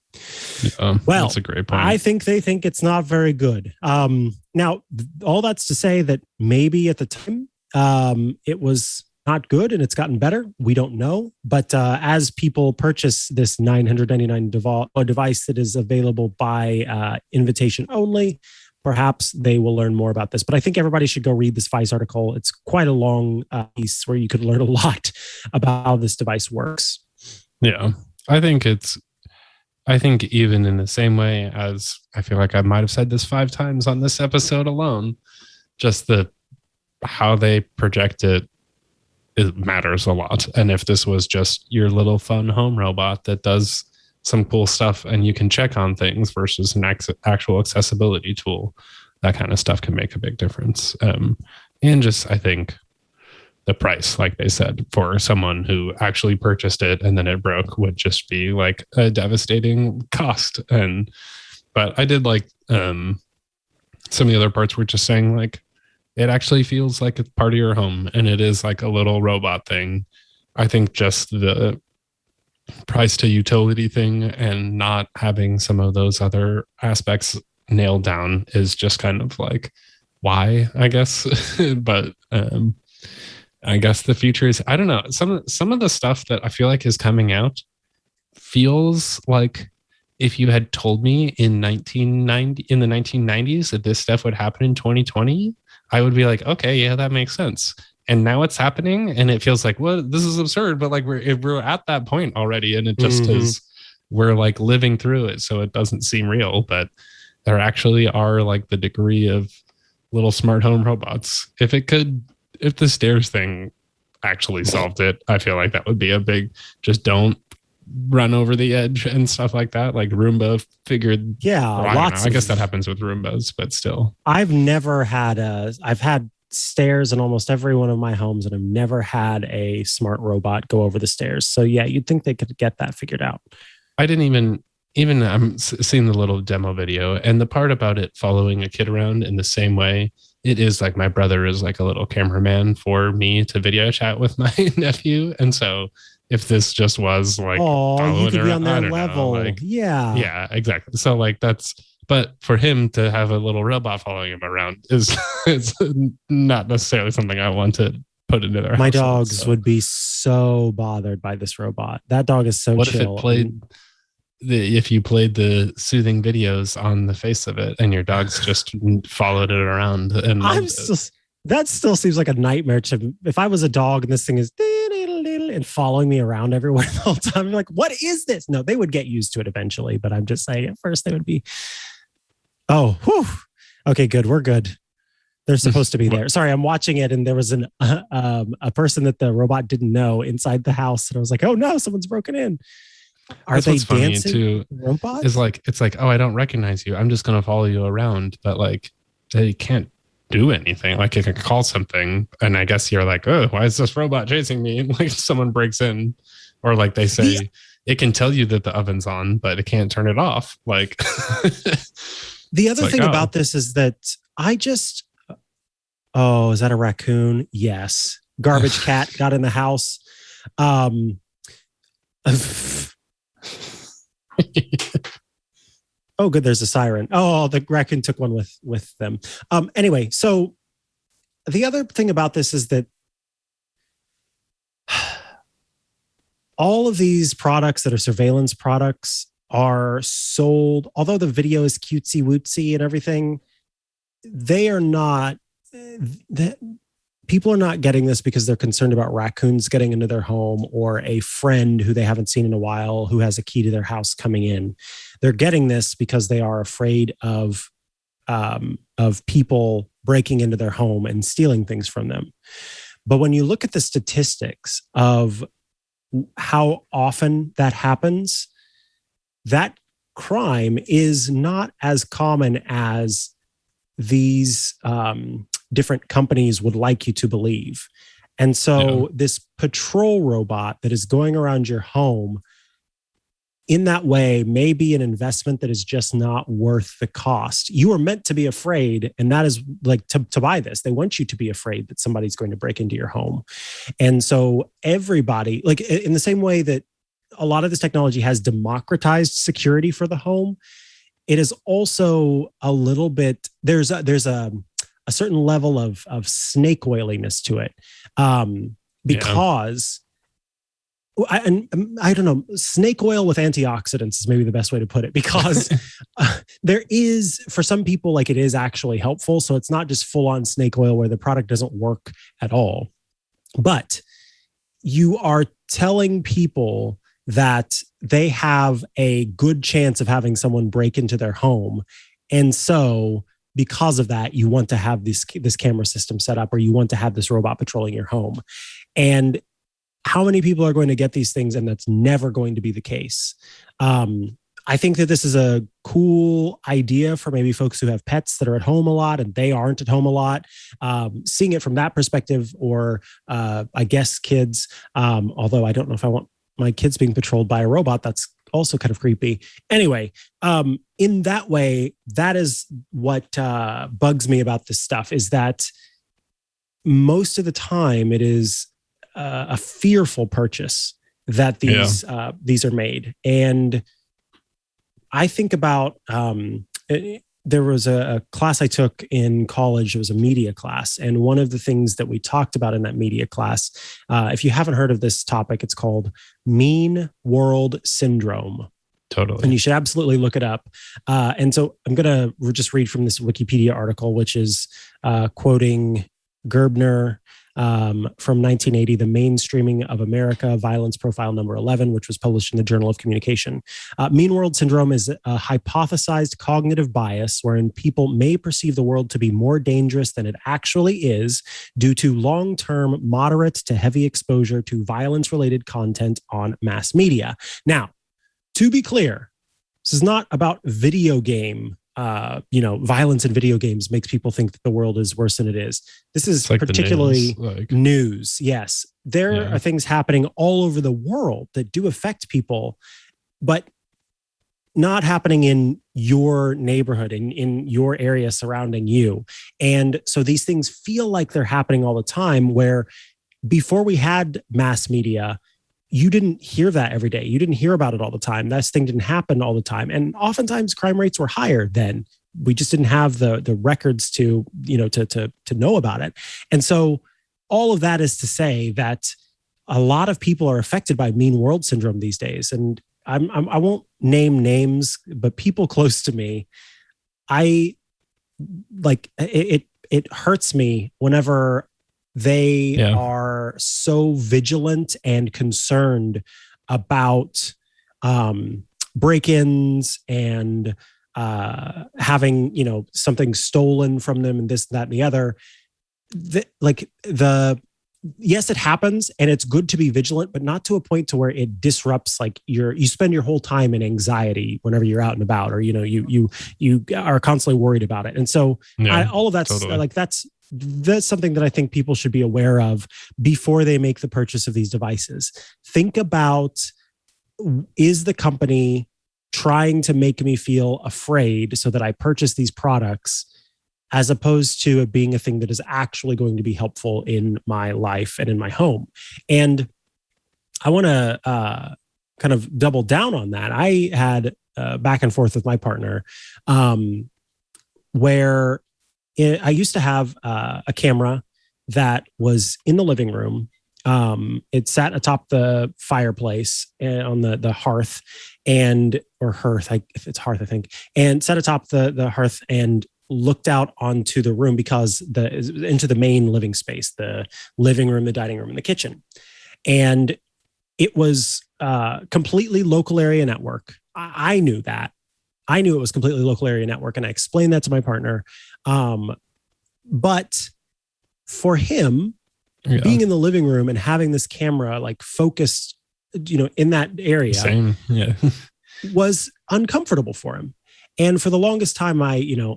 Well, that's a great point. I think they think it's not very good. Now, all that's to say that maybe at the time it was not good and it's gotten better. We don't know. But as people purchase this $999 device that is available by invitation only, perhaps they will learn more about this. But I think everybody should go read this Vice article. It's quite a long piece where you could learn a lot about how this device works. Yeah, I think even in the same way as I feel like I might have said this 5 times on this episode alone, just how they project it matters a lot. And if this was just your little fun home robot that does some cool stuff and you can check on things versus an actual accessibility tool, that kind of stuff can make a big difference. And just, I think the price, like they said, for someone who actually purchased it and then it broke would just be like a devastating cost. But I did like some of the other parts were just saying like, it actually feels like it's part of your home and it is like a little robot thing. I think just the price to utility thing and not having some of those other aspects nailed down is just kind of like, why, I guess. But I guess the future is, I don't know, some of the stuff that I feel like is coming out feels like if you had told me in the 1990s that this stuff would happen in 2020, I would be like, okay, yeah, that makes sense. And now it's happening and it feels like, well, this is absurd, but like we're at that point already and it just is, we're like living through it. So it doesn't seem real, but there actually are like the degree of little smart home robots. If the stairs thing actually solved it, I feel like that would be a big, just don't run over the edge and stuff like that. Like Roomba figured. Yeah. I guess that happens with Roombas, but still. I've had stairs in almost every one of my homes and I've never had a smart robot go over the stairs. So yeah, you'd think they could get that figured out. I didn't even I'm seeing the little demo video, and the part about it following a kid around in the same way, it is like my brother is like a little cameraman for me to video chat with my nephew. And so if this just was like, oh, you could be on their know, level. like, yeah. yeah, exactly. So like but for him to have a little robot following him around is it's not necessarily something I want to put into their My household, dogs would be so bothered by this robot. That dog is so what chill. if it played if you played the soothing videos on the face of it and your dogs just followed it around? And that still seems like a nightmare to, if I was a dog and this thing is and following me around everywhere the whole time, I'm like, what is this? No, they would get used to it eventually, but I'm just saying at first they would be, oh, whew. Okay, good. We're good. They're supposed to be there. Sorry, I'm watching it, and there was a person that the robot didn't know inside the house, and I was like, "Oh no, someone's broken in." Are they dancing? Too, robots? It's like, oh, I don't recognize you. I'm just gonna follow you around, but like they can't do anything. Like it can call something, and I guess you're like, oh, why is this robot chasing me? And like someone breaks in, or like they say it can tell you that the oven's on, but it can't turn it off. Like the other thing about this is that oh, is that a raccoon? Yes. Garbage cat got in the house. Oh, good. There's a siren. Oh, the raccoon took one with them. Anyway, so the other thing about this is that all of these products that are surveillance products are sold, although the video is cutesy wootsy and everything, they are not, people are not getting this because they're concerned about raccoons getting into their home or a friend who they haven't seen in a while who has a key to their house coming in. They're getting this because they are afraid of people breaking into their home and stealing things from them. But when you look at the statistics of how often that happens, that crime is not as common as these different companies would like you to believe. And so this patrol robot that is going around your home in that way may be an investment that is just not worth the cost. You are meant to be afraid, and that is like to buy this. They want you to be afraid that somebody's going to break into your home. And so everybody, like in the same way that a lot of this technology has democratized security for the home, it is also a little bit, there's a certain level of snake oiliness to it, because I don't know, snake oil with antioxidants is maybe the best way to put it, because there is, for some people, like it is actually helpful. So it's not just full on snake oil where the product doesn't work at all, but you are telling people that they have a good chance of having someone break into their home. And so because of that, you want to have this camera system set up, or you want to have this robot patrolling your home. And how many people are going to get these things? And that's never going to be the case. I think that this is a cool idea for maybe folks who have pets that are at home a lot and they aren't at home a lot. Seeing it from that perspective, or I guess kids, although I don't know if I want my kids being patrolled by a robot, that's also kind of creepy. Anyway, in that way, that is what bugs me about this stuff, is that most of the time it is a fearful purchase that these are made. And I think about, there was a class I took in college. It was a media class. And one of the things that we talked about in that media class, if you haven't heard of this topic, it's called Mean World Syndrome. Totally. And you should absolutely look it up. And so I'm going to just read from this Wikipedia article, which is quoting Gerbner, from 1980, The Mainstreaming of America, Violence Profile Number 11, which was published in the Journal of Communication. Mean World Syndrome is a hypothesized cognitive bias wherein people may perceive the world to be more dangerous than it actually is due to long-term moderate to heavy exposure to violence-related content on mass media. Now, to be clear, this is not about video game violence in video games makes people think that the world is worse than it is. This is like particularly news. Yes. There are things happening all over the world that do affect people, but not happening in your neighborhood, in your area surrounding you. And so these things feel like they're happening all the time, where before we had mass media, you didn't hear that every day. You didn't hear about it all the time. That thing didn't happen all the time. And oftentimes crime rates were higher then. We just didn't have the records to know about it. And so all of that is to say that a lot of people are affected by mean world syndrome these days. And I won't name names, but people close to me, it hurts me whenever they are so vigilant and concerned about break-ins and having, something stolen from them and this, that, and the other. Yes, it happens, and it's good to be vigilant, but not to a point to where it disrupts, like you spend your whole time in anxiety whenever you're out and about, or you are constantly worried about it. And so all of that's totally. That's something that I think people should be aware of before they make the purchase of these devices. Think about, is the company trying to make me feel afraid so that I purchase these products, as opposed to it being a thing that is actually going to be helpful in my life and in my home. And I want to kind of double down on that. I had back and forth with my partner where I used to have a camera that was in the living room. It sat atop the fireplace on the hearth or hearth, if it's hearth, I think, and sat atop the hearth and looked out onto the room into the main living space, the living room, the dining room, and the kitchen. And it was completely local area network. I knew that. I knew it was completely local area network, and I explained that to my partner. But for him, being in the living room and having this camera like focused, in that area, was uncomfortable for him. And for the longest time, but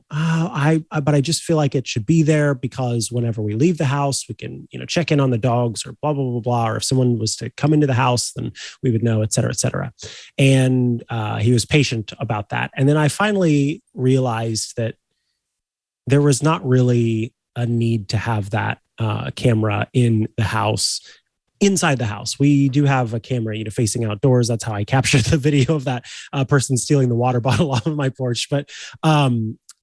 I just feel like it should be there because whenever we leave the house, we can, check in on the dogs or blah, blah, blah, blah. Or if someone was to come into the house, then we would know, et cetera, et cetera. And he was patient about that. And then I finally realized that there was not really a need to have that camera in the house. Inside the house, we do have a camera, facing outdoors. That's how I captured the video of that person stealing the water bottle off of my porch. But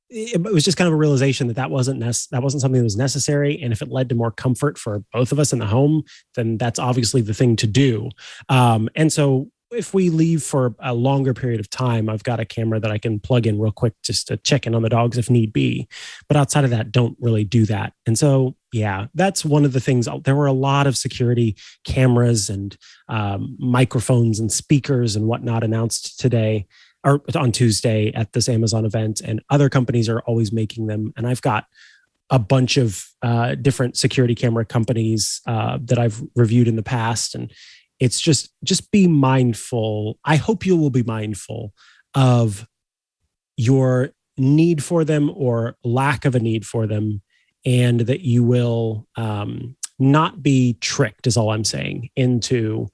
it was just kind of a realization that wasn't something that was necessary. And if it led to more comfort for both of us in the home, then that's obviously the thing to do. And so if we leave for a longer period of time, I've got a camera that I can plug in real quick just to check in on the dogs if need be. But outside of that, don't really do that. And so, that's one of the things. There were a lot of security cameras and microphones and speakers and whatnot announced today or on Tuesday at this Amazon event, and other companies are always making them. And I've got a bunch of different security camera companies that I've reviewed in the past, and it's just be mindful. I hope you will be mindful of your need for them or lack of a need for them, and that you will not be tricked, is all I'm saying, into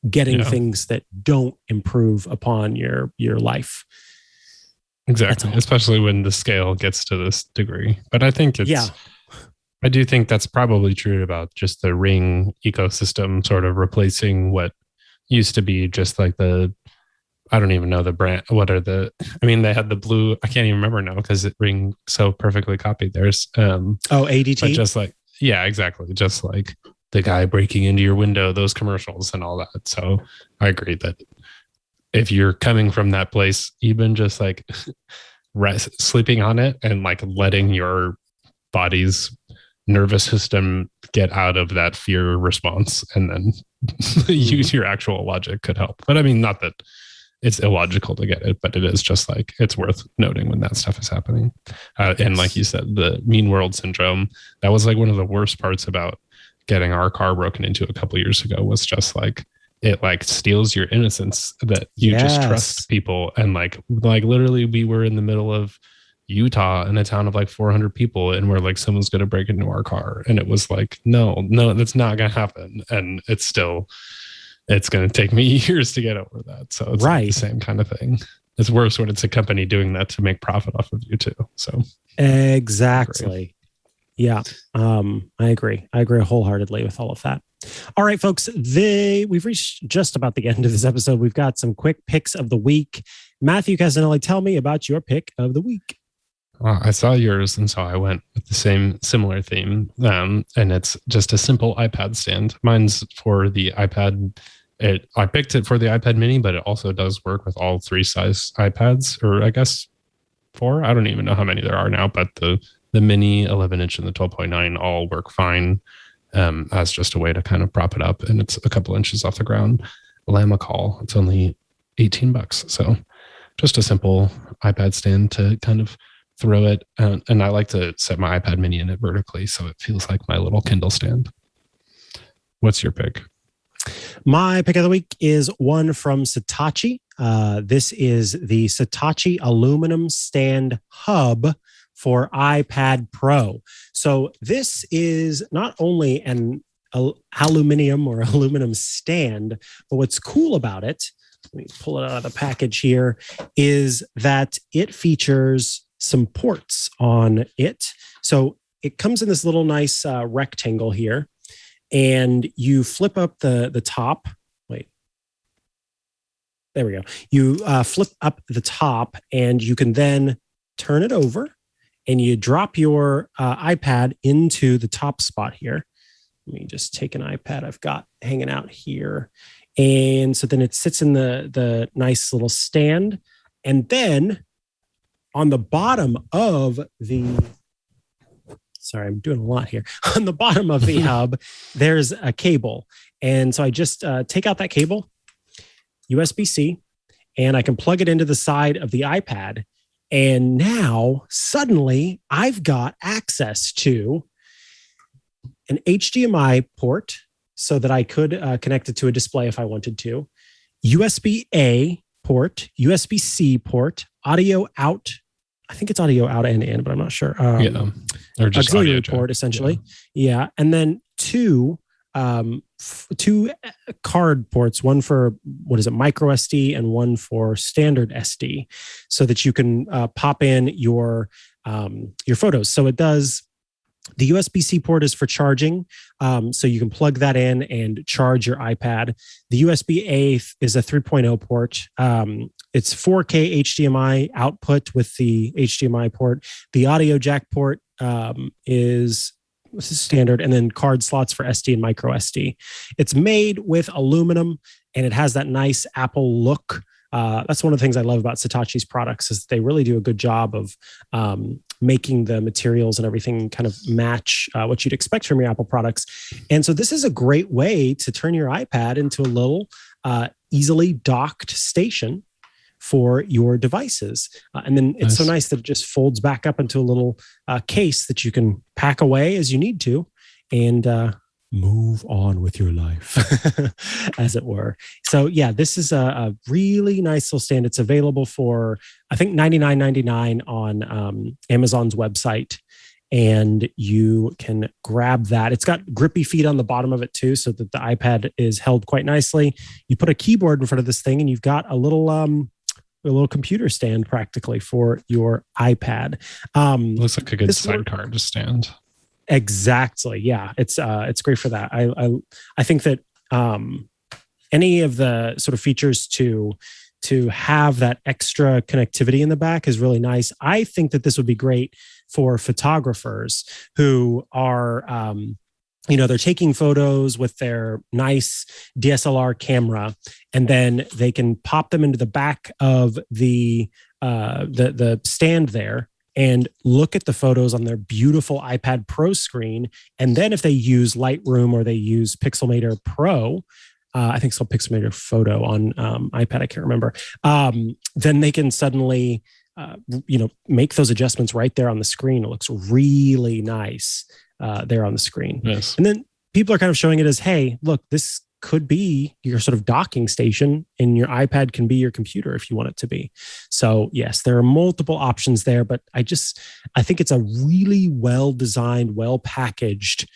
getting things that don't improve upon your life. Exactly, especially when the scale gets to this degree. But I think I do think that's probably true about just the Ring ecosystem sort of replacing what used to be just like I don't even know the brand. They had the blue, I can't even remember now because Ring so perfectly copied theirs. ADT? But just like, yeah, exactly. Just like the guy breaking into your window, those commercials and all that. So I agree that if you're coming from that place, even just like sleeping on it and like letting your body's nervous system get out of that fear response and then use your actual logic could help. But I mean, not that it's illogical to get it, but it is just like, it's worth noting when that stuff is happening. And like you said, the mean world syndrome, that was like one of the worst parts about getting our car broken into a couple of years ago, was just like, it like steals your innocence that you just trust people. And like literally we were in the middle of Utah in a town of like 400 people, and we're like, someone's going to break into our car. And it was like, no, that's not going to happen. And it's going to take me years to get over that. So it's like the same kind of thing. it's worse when it's a company doing that to make profit off of you too. So exactly. Yeah. I agree. I agree wholeheartedly with all of that. All right, folks, we've reached just about the end of this episode. We've got some quick picks of the week. Matthew Casanelli, tell me about your pick of the week. I saw yours, and so I went with the similar theme. And it's just a simple iPad stand. Mine's for the iPad. I picked it for the iPad mini, but it also does work with all 3 size iPads, or I guess 4. I don't even know how many there are now, but the mini, 11-inch, and the 12.9 all work fine as just a way to kind of prop it up. And it's a couple inches off the ground. Lamicall. It's only $18. So just a simple iPad stand to kind of throw it. And I like to set my iPad mini in it vertically, so it feels like my little Kindle stand. What's your pick? My pick of the week is one from Satachi. This is the Satachi aluminum stand hub for iPad Pro. So this is not only an aluminum stand, but what's cool about it, let me pull it out of the package here, is that it features some ports on it. So it comes in this little nice rectangle here, and you flip up the top. Wait. There we go. You flip up the top, and you can then turn it over, and you drop your iPad into the top spot here. Let me just take an iPad I've got hanging out here. And so then it sits in the nice little stand. And then on the bottom of sorry, I'm doing a lot here. On the bottom of the hub, there's a cable. And so I just take out that cable, USB-C, and I can plug it into the side of the iPad. And now suddenly I've got access to an HDMI port so that I could connect it to a display if I wanted to, USB-A port, USB-C port, audio out. I think it's audio out and in, but I'm not sure. Or just auxiliary port, essentially. Yeah. And then two card ports, one for micro SD, and one for standard SD, so that you can pop in your photos. So it does. The USB-C port is for charging, so you can plug that in and charge your iPad. The USB-A is a 3.0 port. It's 4K HDMI output with the HDMI port. The audio jack port is standard, and then card slots for SD and micro SD. It's made with aluminum, and it has that nice Apple look. That's one of the things I love about Satachi's products, is they really do a good job of making the materials and everything kind of match what you'd expect from your Apple products. And so this is a great way to turn your iPad into a little easily docked station for your devices. And then it's so nice that it just folds back up into a little case that you can pack away as you need to and move on with your life, as it were. So yeah, this is a really nice little stand. It's available for, I think, $99.99 on Amazon's website. And you can grab that. It's got grippy feet on the bottom of it too, so that the iPad is held quite nicely. You put a keyboard in front of this thing, and you've got a little computer stand practically for your iPad. Looks like a good sidecar to stand. Exactly. Yeah, it's great for that. I think that any of the sort of features to have that extra connectivity in the back is really nice. I think that this would be great for photographers who are they're taking photos with their nice DSLR camera, and then they can pop them into the back of the stand there and look at the photos on their beautiful iPad Pro screen. And then if they use Lightroom or they use Pixelmator Pro, I think it's called Pixelmator Photo on iPad, I can't remember, then they can suddenly make those adjustments right there on the screen. It looks really nice there on the screen. Yes. And then people are kind of showing it as, hey, look, this could be your sort of docking station, and your iPad can be your computer if you want it to be. So yes, there are multiple options there, but I think it's a really well-designed, well-packaged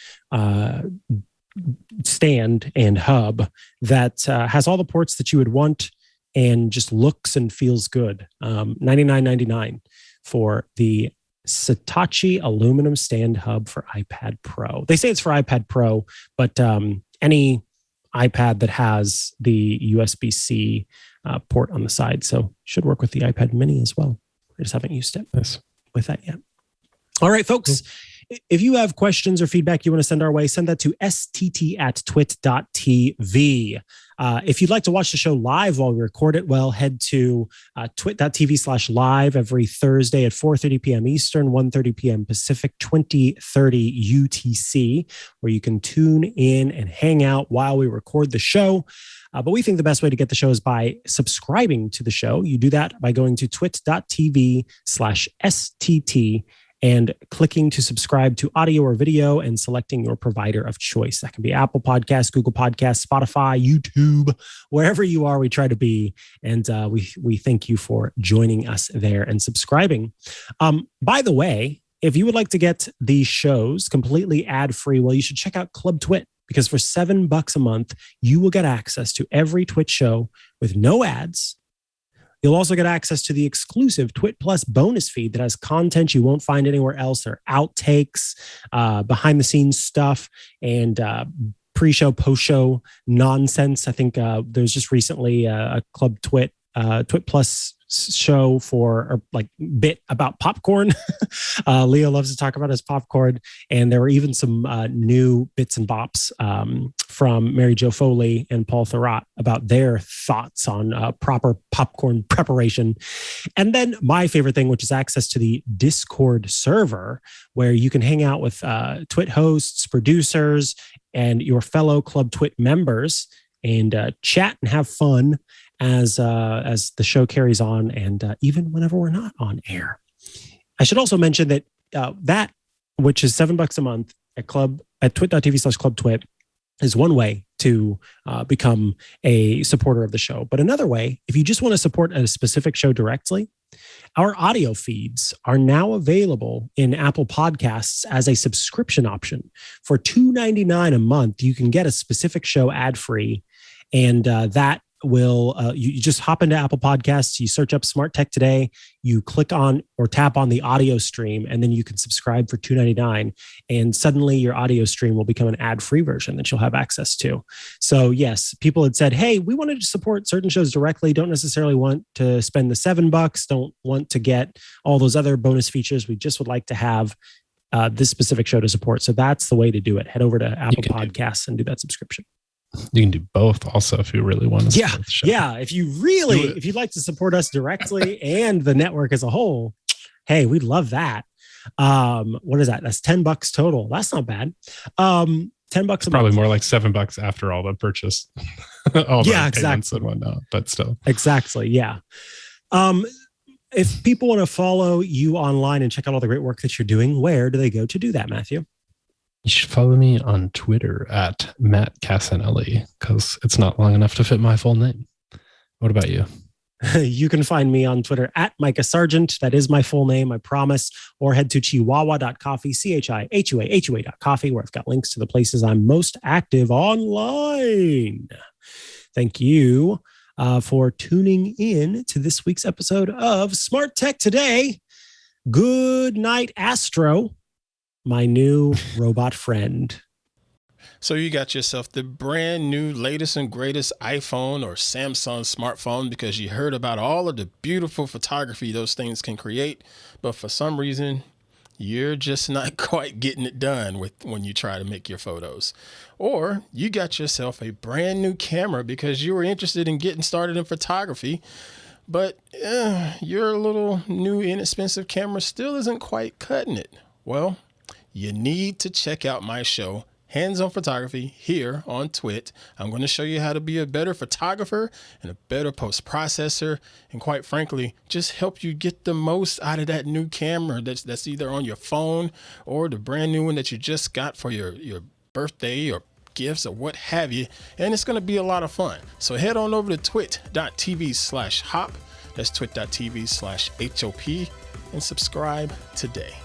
stand and hub that has all the ports that you would want and just looks and feels good. $99.99 for the Satachi aluminum stand hub for iPad Pro. They say it's for iPad Pro, but any iPad that has the USB-C port on the side. So should work with the iPad mini as well. I just haven't used it with that yet. All right, folks. Cool. If you have questions or feedback you want to send our way, send that to stt@twit.tv. If you'd like to watch the show live while we record it, well, head to twit.tv/live every Thursday at 4:30 p.m. Eastern, 1:30 p.m. Pacific, 20:30 UTC, where you can tune in and hang out while we record the show. But we think the best way to get the show is by subscribing to the show. You do that by going to twit.tv/STT and clicking to subscribe to audio or video and selecting your provider of choice. That can be Apple Podcasts, Google Podcasts, Spotify, YouTube, wherever you are, we try to be. And we thank you for joining us there and subscribing. By the way, if you would like to get these shows completely ad-free, well, you should check out Club Twit, because for $7 a month, you will get access to every Twit show with no ads. You'll also get access to the exclusive Twit Plus bonus feed that has content you won't find anywhere else. There are outtakes, behind-the-scenes stuff, and pre-show, post-show nonsense. I think there's just recently a Club Twit Plus show for bit about popcorn. Leo loves to talk about his popcorn, and there were even some new bits and bops from Mary Jo Foley and Paul Thurrott about their thoughts on proper popcorn preparation. And then my favorite thing, which is access to the Discord server, where you can hang out with Twit hosts, producers, and your fellow Club Twit members and chat and have fun as the show carries on, and even whenever we're not on air. I should also mention that that, which is $7 a month at twit.tv/clubtwit, is one way to become a supporter of the show. But another way, if you just want to support a specific show directly, our audio feeds are now available in Apple Podcasts as a subscription option. For $2.99 a month, you can get a specific show ad-free, and that will you just hop into Apple Podcasts, you search up Smart Tech Today, you click on or tap on the audio stream, and then you can subscribe for $2.99, and suddenly your audio stream will become an ad-free version that you'll have access to. So yes, people had said, hey, we wanted to support certain shows directly, don't necessarily want to spend the $7, don't want to get all those other bonus features, we just would like to have this specific show to support. So that's the way to do it. Head over to Apple Podcasts and do that subscription. You can do both also if you really want to support the show. Yeah. If you'd like to support us directly and the network as a whole, hey, we'd love that. What is that? That's $10 total. That's not bad. $10 a month. Probably more like $7 after all the purchase. All the payments exactly. and whatnot, but still. Exactly. Yeah. If people want to follow you online and check out all the great work that you're doing, where do they go to do that, Matthew? You should follow me on Twitter at Matt Casanelli, because it's not long enough to fit my full name. What about you? You can find me on Twitter at Micah Sargent. That is my full name, I promise. Or head to chihuahua.coffee, CHIHUA.coffee, where I've got links to the places I'm most active online. Thank you for tuning in to this week's episode of Smart Tech Today. Good night, Astro, my new robot friend. So you got yourself the brand new latest and greatest iPhone or Samsung smartphone because you heard about all of the beautiful photography those things can create, but for some reason you're just not quite getting it done when you try to make your photos. Or you got yourself a brand new camera because you were interested in getting started in photography, but your little new inexpensive camera still isn't quite cutting it. Well, you need to check out my show, Hands-On Photography, here on Twit. I'm going to show you how to be a better photographer and a better post-processor, and quite frankly, just help you get the most out of that new camera that's either on your phone or the brand new one that you just got for your birthday or gifts or what have you. And it's going to be a lot of fun. So head on over to twit.tv/hop. That's twit.tv/HOP and subscribe today.